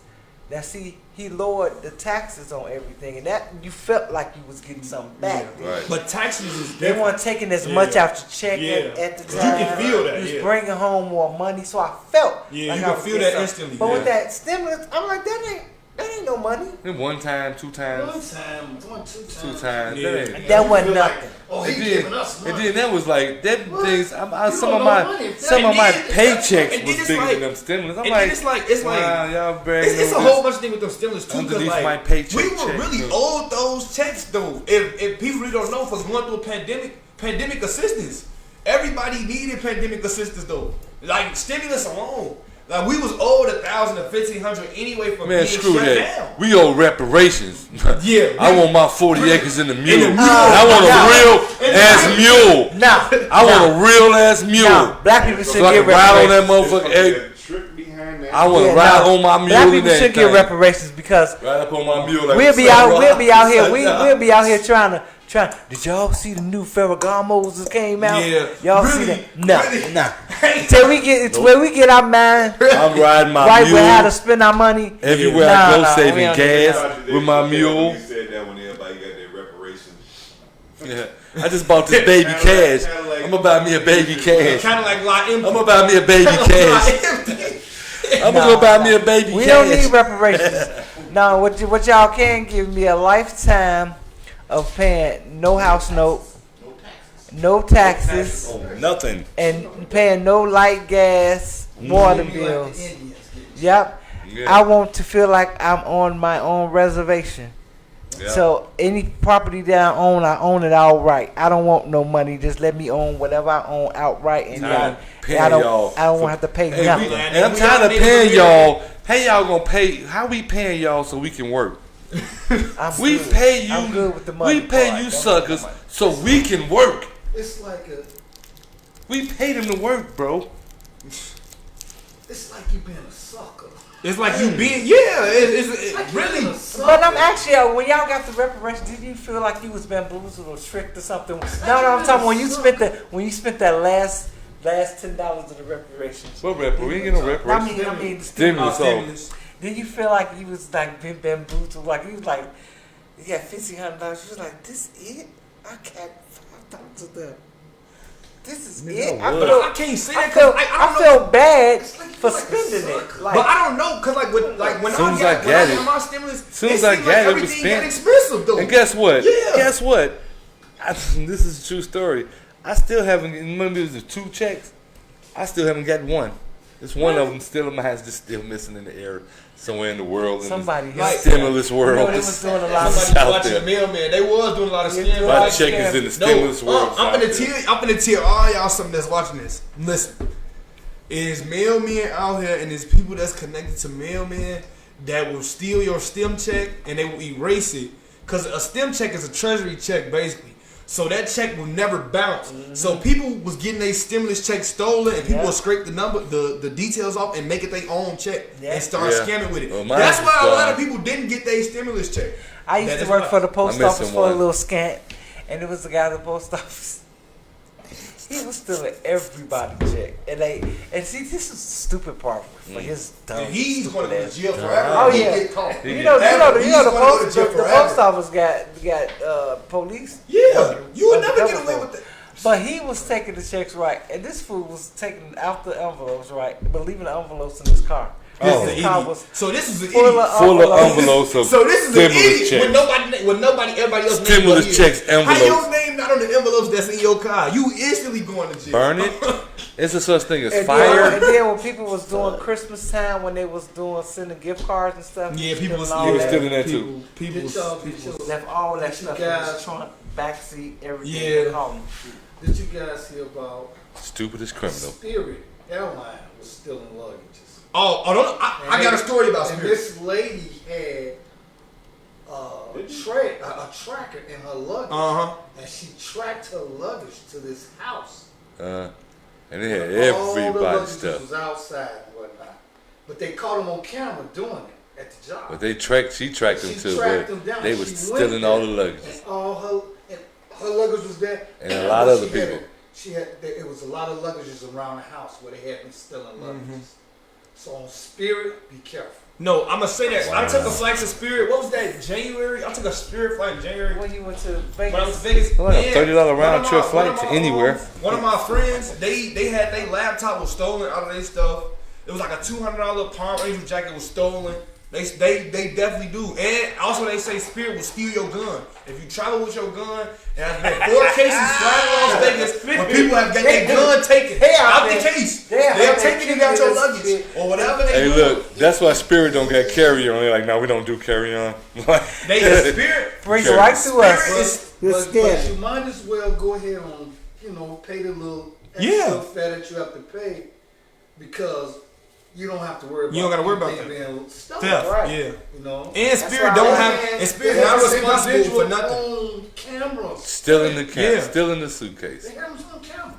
Now see, he lowered the taxes on everything, and that you felt like you was getting something back. Right. But taxes is They different. weren't taking as Yeah. much out your check Yeah. at the 'Cause you time. can feel that, You was yeah. bringing home more money, so I felt Yeah, like you I can was feel getting that something. instantly, But with yeah. that stimulus, I'm like, that ain't no money. Then one time, 2 One times, time, 2 times. Yeah. That ain't. That wasn't You feel like, nothing. oh, And he then, giving us money. and then that was like that What? things. You some don't of know my money. some of And my then- paychecks and then was it's bigger like- than them stimulus. I'm and like, then it's like wow, y'all bragging it's a on whole this. bunch of things with them stimulus too. 'Cause Underneath like my paycheck we were check, really dude. owed those checks though. If people really don't know, for going through a pandemic assistance, everybody needed pandemic assistance though. Like stimulus alone. Like we was owed 1,000 to 1,500 anyway for Man, being screw shut that. down. We owe reparations. Yeah, I we- want my 40 acres in the mule. the mule. I want a real ass mule. Nah, I want a real ass mule. nah, black people should So I get can ride on that reparations. motherfucker. Hey, The trick behind that. I want to Yeah, ride nah, on my mule. Black and people should get everything. reparations because Ride up on my mule. Like we'll be what's up, out. bro? We'll be out here. We'll be out here trying. Did y'all see the new Ferragamos that came out? Yeah. Y'all Really? see that? Nah, Really? nah. Till we get, it's where we get our mind I'm riding my right mule with how to spend our money. everywhere Nah, I go, nah, we saving don't do gas that. with my mule. You said that when everybody got their reparations. Yeah. I just bought this baby Kinda cash. like- kinda like- I'm gonna buy me a baby cash. Kind of like La Empty. I'm gonna buy me a baby cash. I'm gonna go buy me a baby We cash. don't need reparations. No, what y'all can give me a lifetime of paying no house note, no taxes, Oh, nothing. and paying no light, gas, water Maybe bills. like the Indians get. Yep. Yeah. I want to feel like I'm on my own reservation. Yeah. So any property that I own it outright. I don't want no money. Just let me own whatever I own outright, and Tired of paying I don't. y'all I don't for- want to have to pay Hey, nothing. and I'm tired of paying y'all. How y'all gonna pay? How we paying y'all so we can work? I'm We good. pay you. I'm good with the money. We pay part. you Don't suckers want so we can work. It's like a. We pay them to work, bro. It's like you being a sucker. It's like you being, yeah, it's Like you being really. a sucker. But I'm actually, when y'all got the reparations, did you feel like you was bamboozled or tricked or something? No, I'm talking when you spent that last $10 of the reparations. What rep? We ain't getting no I reparations. mean, the Stimulus. stimulus. So Did you feel like you was like been bamboozled? Like you was like, you got $1,500. You was like, this it? I got $5 of them. This is it. I But I can't say that because I feel bad It's like for you like a spending it. sucker. Like, But I don't know, cause when Soon I as got I get it- my stimulus, soon it as I seemed get like it, it was everything got spent. expensive though. and guess what? Yeah. Guess what? This is a true story. I still haven't. Remember, it was 2 checks. I still haven't gotten one. It's one of them still in my house, just still missing in the air somewhere in the world. Somebody in the else- stimulus you world. know, they was doing a lot of It's Somebody out watching there. the mailman. They was doing a lot of Yeah, scams. My like check is in the No, stimulus world. I'm out gonna there. tell you, I'm gonna tell all y'all something that's watching this. Listen, is mailmen out here, and there's people that's connected to mailmen that will steal your stem check and they will erase it. Cause a stem check is a treasury check basically. So that check will never bounce. So people was getting their stimulus check stolen, and people Yeah. will scrape the details off and make it their own check Yeah. and start Yeah. scamming with it. Well, mine That's is why a lot gone. of people didn't get their stimulus check. I used That to is work why. for the post I'm office missing for a one. little scant, and it was the guy at the post office. He was stealing everybody's check, and see, this is the stupid part for his dumb. And he's stupid going to go ass. to jail forever. Oh, if he yeah. get caught. You know, He's the gonna go to jail the forever. post office got police. Yeah, you would never Undercover get away for with it. that. But he was taking the checks right, and this fool was taking out the envelopes right, but leaving the envelopes in his car. Oh. His car was So this is an full idiot. of Full of envelopes of So this is an stimulus idiot checks. when everybody else Stimulus name was checks, his. How envelopes. your name not on the envelopes that's in your car? You instantly going to jail. Burn it. It's a such thing as And fire. then when people was doing Christmas time, when they was doing sending gift cards and stuff, Yeah, people was all He was that. stealing that too. People Did was y'all, Left all that stuff in guys- his trunk, backseat, everything. Yeah. They called him. did you guys hear about Stupidest criminal. Spirit Airline was stealing luggages? I got a story about And Spirit. this lady had a tracker in her luggage, and she tracked her luggage to this house. And they had All the everybody's luggages stuff. was outside and whatnot, but they caught them on camera doing it at the job. But she tracked them She to tracked where them down. they was She stealing went all there, the luggage. And her luggage was there. And a lot of she other had people. it was a lot of luggages around the house where they had been stealing Mm-hmm. luggages. So on Spirit, be careful. No, I'm gonna say that. I Wow. took a flight to Spirit. What was that? January. I took a Spirit flight in January. When you went to When I was Vegas, in Vegas, Well, like a man, $30 round one of trip my- flight one of to my, anywhere. One of my friends, they had their laptop was stolen out of their stuff. It was like a $200 Palm Angel jacket was stolen. They definitely do. And also they say Spirit will steal your gun. If you travel with your gun, and I've been 4 cases flying in Las Vegas where people have got their gun taken They out out the there. case. They out They're there taking it out your keeping luggage this or whatever they Hey, do. look, that's why Spirit don't get carry on. They're like, no, we don't do carry on. They Spirit. bring it Sure. right to us. Spirit You're But scared. you might as well go ahead and pay the little Yeah. extra fare that you have to pay because you don't have to worry about You don't gotta worry about anything that. being stolen. Theft. Right. Yeah. You know? And That's Spirit why don't I have. And Spirit not They have responsible for individual nothing. own cameras. Still in the Yeah. still in the suitcase. They have them on camera.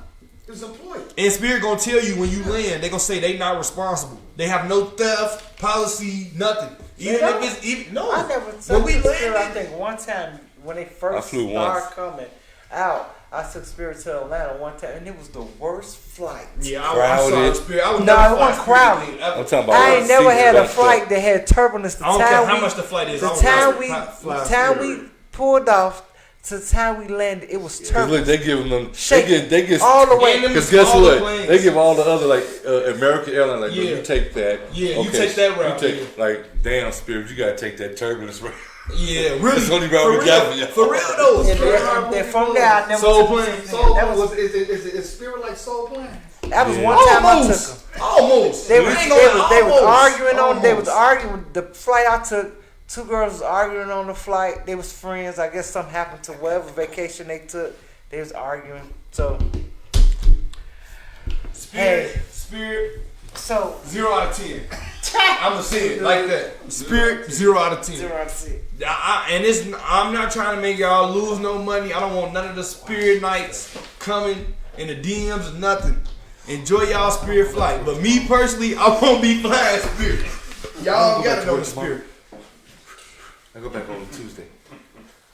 His employee. And Spirit gonna tell you when you land, they gonna say they not responsible. They have no theft policy, nothing. Even don't? if it's even no. I never When we took Spirit. I landed, think one time when they I first flew started once. coming out, I took Spirit to Atlanta one time, and it was the worst flight. yeah, I'm sorry, Crowded. Spirit. I would No, never it fly wasn't Spirit crowded. again, ever. I'm talking about. I ain't never seats had a bumped up. flight that had turbulence. The I don't care time how we, much the flight is. the I don't time fly- we, fly the time Spirit. we pulled off to the time we landed, it was Cause turbulence. look, they give them. Shaking They get all the way. And them Because guess smaller what? planes. They give all the other like American Airlines like, no, Yeah. you take that. Yeah, you take that route, You take like damn Spirit, you gotta take that turbulence route. Yeah, really. It's only Robert for Gavin, real, yeah. for real though. And from there, I never Soul took Plane. them. Soul That was, is Spirit like Soul Plane? that was one time I took them. Almost. They I was ain't gonna lie, they was almost. arguing on. They was Almost. arguing. The flight I took, two girls was arguing on the flight. They was friends. I guess something happened to whatever vacation they took. They was arguing. So Spirit, so 0 out of 10. I'ma say it like that. Spirit, 0 out of 10. 0 out of 10. I'm not trying to make y'all lose no money. I don't want none of the Spirit nights coming in the DMs or nothing. Enjoy y'all Spirit flight. But me personally, I won't be flying Spirit. Y'all gotta know the Spirit. I go back on Tuesday.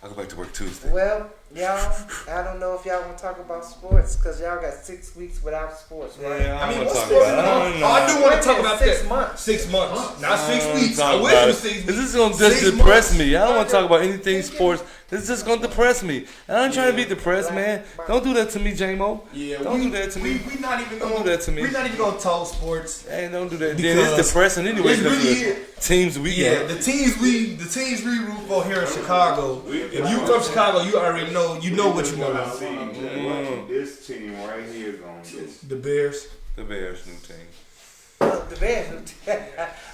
I go back to work Tuesday. Well, y'all, I don't know if y'all want to talk about sports because y'all got 6 weeks without sports, right? Yeah, I mean, wanna what's talk going about it. on? I do want to talk about 6 that. months. 6 months, not 6 I weeks. don't I wanna wish talk it was about 6 weeks. This is gonna just 6 depress months. me. I don't want to talk about anything sports. This is just gonna depress me. And I ain't trying to be depressed, man. Don't do that to me, J-Mo. Yeah, Don't do that to me. We not even Don't gonna do that to me. We're not even gonna talk sports. Hey, don't do that. Then Because it's depressing anyway. it 'cause really the is. teams we Yeah, the teams we root for here in Chicago. If you from Chicago, you already know. You know what you Gonna want. see what this team right here is gonna do. The Bears. the Bears new team. The Bears.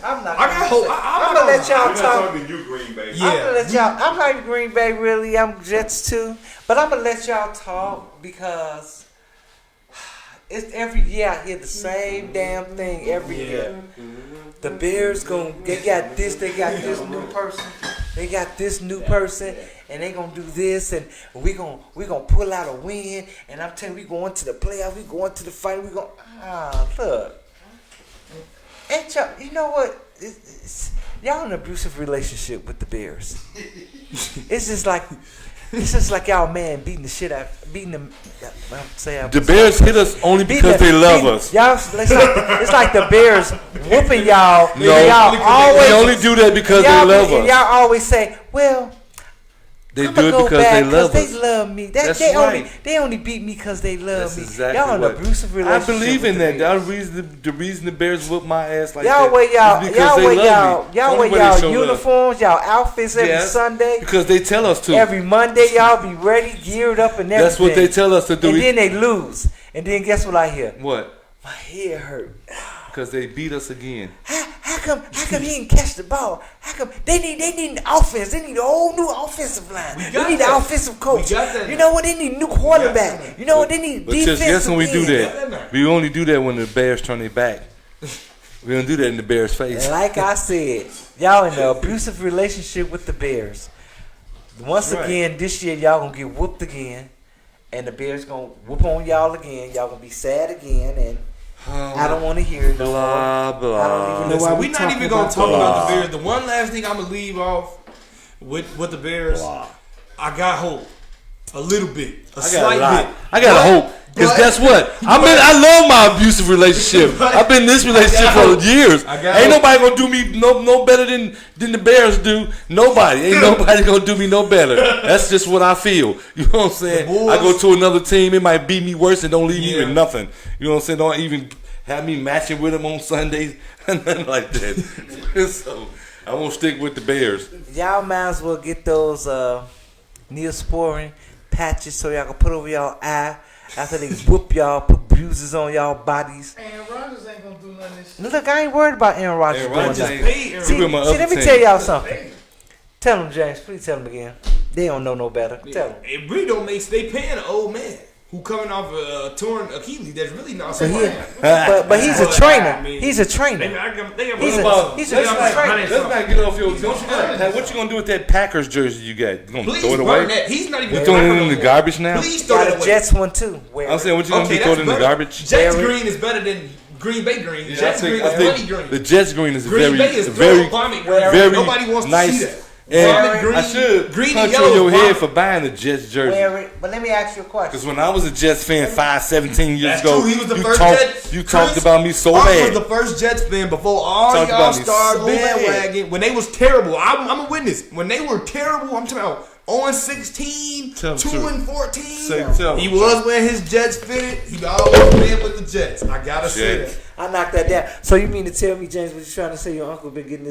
I'm not. I got hope. I'm gonna let y'all We're not talk. talking to you, Green Bay. Yeah. I'm gonna let y'all. I'm not even Green Bay really. I'm Jets too. But I'm gonna let y'all talk because it's every year I hear the same damn thing every year. The Bears they got this new person, they got this new person, and they gonna do this, and we gonna pull out a win. And I'm telling you, we going to the playoffs, we going to the fight, we going look. Ain't y'all, you know what? Y'all in an abusive relationship with the Bears. It's just like y'all man beating the shit out, beating them. The Bears hit us only because they love us. Y'all, it's like the Bears whooping y'all. No, y'all they always only do that because they y'all, love and us. y'all always say, "Well, They I'ma do it go because back they love they us. love me. That's They right. only beat me because they love That's me. exactly Y'all in what. an abusive I relationship. believe in with that. the The reason the Bears whoop my ass like Y'all that wear y'all, is because y'all they wear love me. y'all Only wear way they y'all show love. uniforms, y'all outfits every Yes, Sunday. because they tell us to. Every Monday, y'all be ready, geared up, and everything. That's what they tell us to do. And then they lose. And then guess what I hear? What? My head hurt. Because they beat us again. How come he didn't catch the ball? How come they need the offense? They need a whole new offensive line. They got need that. the offensive coach. We got that. You know what? They need new quarterback. You know what? They need But defensive. just guess when we do end. that. We only do that when the Bears turn their back. We don't do that in the Bears' face. Like I said, y'all in an abusive relationship with the Bears. Once Right. again, this year y'all gonna get whooped again, and the Bears gonna whoop on y'all again. Y'all gonna be sad again, and I don't want to hear it no more. Blah, I don't blah. even know Listen, why we're we not talking even gonna about talk that. about the Bears. The one last thing I'm gonna leave off with the Bears, I got hope. A little bit. A I got slight a lot. bit. I got a hope. Because but- guess what? I love my abusive relationship. I've been in this relationship for hope. years. I got Ain't hope. nobody gonna do me no better than the Bears do. Nobody. Ain't nobody gonna do me no better. That's just what I feel. You know what I'm saying? The Bulls- I go to another team, it might beat me worse and don't leave me Yeah. with nothing. You know what I'm saying? Don't even have me matching with them on Sundays. Nothing like that. So I won't stick with the Bears. Y'all might as well get those Neosporin patches so y'all can put over y'all eye after they whoop y'all, put bruises on y'all bodies. Aaron Rodgers ain't gonna do none of this shit. Look, I ain't worried about Aaron Rodgers Aaron doing Rodgers that. ain't- Paid Aaron See, with my See, other let me team. tell y'all something. Tell them, James. Please tell them again. They don't know no better. Tell them. It really don't make. They paying an old man who coming off a torn Achilles. That's really not so But, he, bad. but he's a But, trainer. I mean, He's a trainer. He's a Let's trainer. not get off your. What you gonna do with that Packers jersey you got? You gonna Please throw it burn away? that. He's not even. You throwing it rapper in no the more. garbage now? Please throw Got it a away. Jets one too. Wear I'm it. saying, what you gonna do? Throw it in the better. garbage? Jets Wear it. green is better than Green Bay green. Yeah, Jets green I is think money green. the Jets green is Green Bay is very vomit Wear green. it. Nobody wants nice. to see that. And Vomit green, I should green punch and you yellow. in your head vomit. for buying the Jets jersey. Wear it. But let me ask you a question. Because when I was a Jets fan 17 years That's ago, true. He was the you first talked, Jets. you talked Chris about me so Hart bad. was the first Jets fan before all Talked y'all about me started so bad. bandwagon. When they was terrible, I'm a witness. When they were terrible, I'm talking about 0-16, Tell him 2-14. tell He him. was wearing his Jets fitted. He always been with the Jets. I gotta say Jets. that. I knocked that down. So you mean to tell me, James, what you trying to say? Your uncle been getting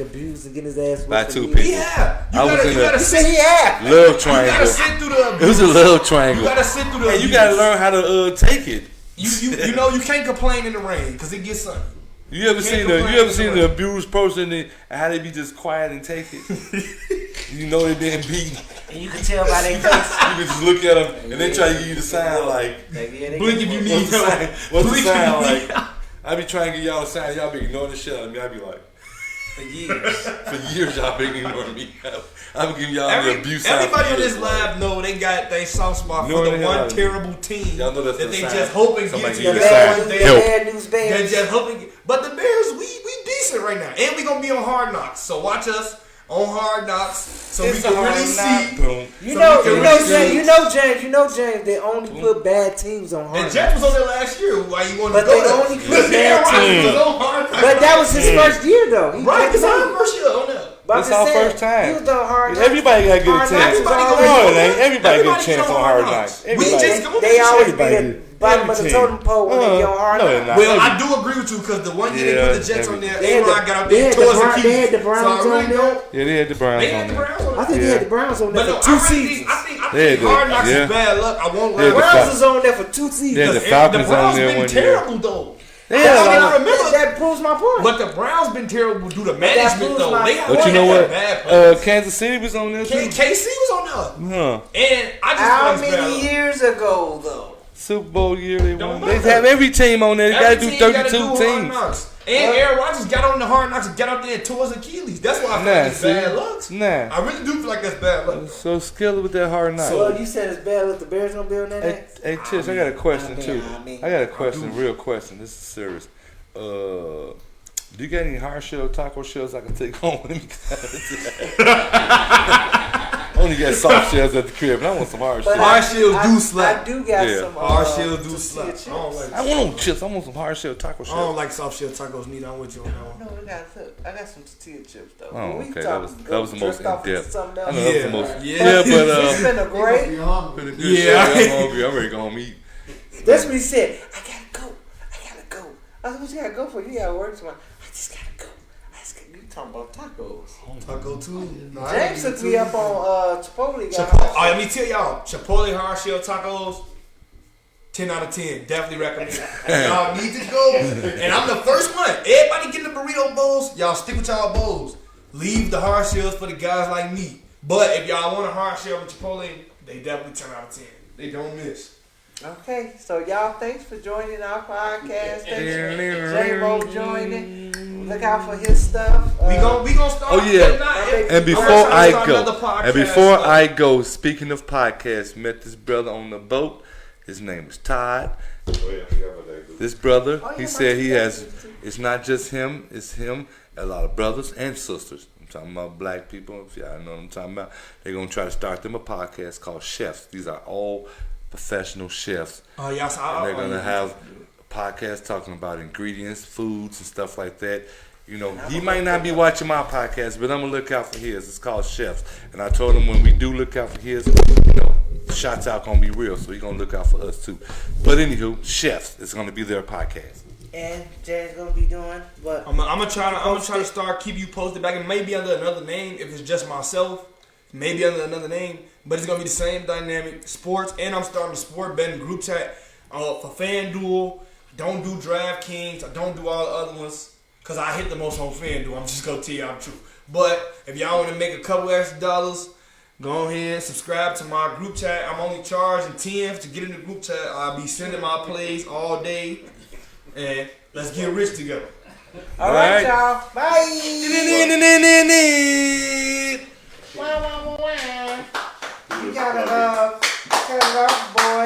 abused and getting his ass By whooped two for years? people. Yeah, I was in you gotta a- sit. He had. Love You gotta triangle. sit through the. It was a love triangle. You gotta sit through the. And you gotta abuse. learn how to take it. You know you can't complain in the rain because it gets sunny. You ever Can't seen complain the abused person and how they be just quiet and take it? You know they being beaten. And you can tell by their face. You can just look at them and they try to give you the sign like, Like, yeah, they Blink get if you one. need help. what's the Blink sign if you like? need help. I be trying to get y'all a sign. Y'all be ignoring the shit out of me. I be like, For years. for years y'all been ignoring me. I'm giving y'all the abuse sign. Everybody for on this years. lab know they got their soft spot No, for the they one have. terrible team Y'all know that's that the they sign. just hoping get Somebody to give The you the a bad sign. news, they, Help. bad news, they're bad. just hoping. But the Bears, we decent right now, and we gonna be on Hard Knocks. So watch us on Hard Knocks so It's we can a Hard really Knock. see. Boom. You So know, we can you know, really James. see. You know, James. They only put bad teams on And hard. Jack was on there last year. Why you want to But go they there? only put Aaron bad Rodgers teams. was on Hard Knocks. But that was his first year, though. He right. kept It's winning. our first year on there. But I'm It's just our saying, first time. He was on hard. Everybody gotta get a Hard chance. Knocks is Everybody always- gonna No, it ain't. Everybody get a Everybody chance get on Hard Knocks. We Everybody. just gonna They always be Everybody the get- bottom of the every totem team. pole when they get on hard no, knocks. they're not. Well, Every- I do agree with you because the one year they Yeah, put the Jets on there, They had A-Rod got out they there had towards the the Browns- keys. they had the Browns so I really on there. don't. Yeah, they had the Browns They on had the there. Browns on I there. think they Yeah. had the Browns on there But no, for I two really seasons. think, I think They had Hard the- Knocks yeah. is bad luck. I won't They had lie. the Browns was on there for 2 seasons. They had the The Falcons Browns on there been one year. terrible though. They I had a don't lot even of- remember. That proves my point. But the Browns been terrible due to management proves though. my They have point. But you know they what? have bad players. Kansas City was on there too. KC was on there. Huh. And I just How think it's bad many luck. years ago though? Super Bowl year they Don't won. They matter. have every team on there. They gotta Every do team gotta 32 do Hard teams. Knocks. And Aaron Rodgers got on the Hard Knocks and got out there and tore his Achilles. That's why I feel like it's see? bad luck. Nah. I really do feel like that's bad luck. So skilled with that Hard Knocks. Well, you said it's bad. Let the Bears gonna be on that Hey, next. hey, Tish, I got a question too. I mean, I got a question, real question. This is serious. Do you got any hard shell taco shells I can take home with me? I only got soft shells at the crib, and I want some hard But shells. Hard shells I- do slap. I do got Yeah. some Hard shells do tortilla slap. chips. I don't like. I want no chips. I want some hard shell taco I shells. don't like soft shell tacos neither. I'm with you on that one. No, I got some tortilla chips though. Oh, We okay. talking- That was the most drift off in into depth. something I else. know that was the Yeah. most. Yeah. Yeah, but It's been a great. You're hungry. pretty good Yeah. shit. I'm hungry. I'm ready to go home eat. That's what he said. I gotta go. I gotta go. I said, what you gotta go for? You gotta work tomorrow. I just gotta go. You talking about tacos? Taco too. No, I James ain't took eat me too. up on Chipotle. Chipotle. Let me tell y'all, Chipotle hard shell tacos. 10 out of 10. Definitely recommend it. Y'all need to go. And I'm the first one. Everybody getting the burrito bowls. Y'all stick with y'all bowls. Leave the hard shells for the guys like me. But if y'all want a hard shell with Chipotle, they definitely 10 out of 10. They don't miss. Okay, so y'all, thanks for joining our podcast. J-Mo joining. Look out for his stuff. We gonna start. Oh, yeah. if not, if- And before I'm gonna I start another podcast, go, speaking of podcasts, met this brother on the boat. His name is Todd. Oh, yeah, I forgot about that. This brother, Oh, yeah, he my said he sister has. too. It's not just him. It's him. A lot of brothers and sisters. I'm talking about black people. If y'all know what I'm talking about, they're gonna try to start them a podcast called Chefs. These are all professional chefs. Oh, yes, And they're gonna have a podcast talking about ingredients, foods, and stuff like that. You know, he might not be watching my podcast, but I'm gonna look out for his. It's called Chefs, and I told him when we do look out for his, you know, the shots out gonna be real, so he gonna look out for us too. But anywho, Chefs is gonna be their podcast. And James gonna be doing what? I'm gonna try to start keep you posted back. It may be under another name if it's just myself. Maybe under another name, but it's gonna be the same dynamic. Sports, and I'm starting a sport betting group chat for FanDuel. Don't do DraftKings. I don't do all the other ones because I hit the most on FanDuel. I'm just gonna tell y'all the truth. But if y'all want to make a couple extra dollars, go ahead, subscribe to my group chat. I'm only charging 10 to get in the group chat. I'll be sending my plays all day, and let's get rich together. All right, Right. y'all. Bye. You gotta cut it off, boy.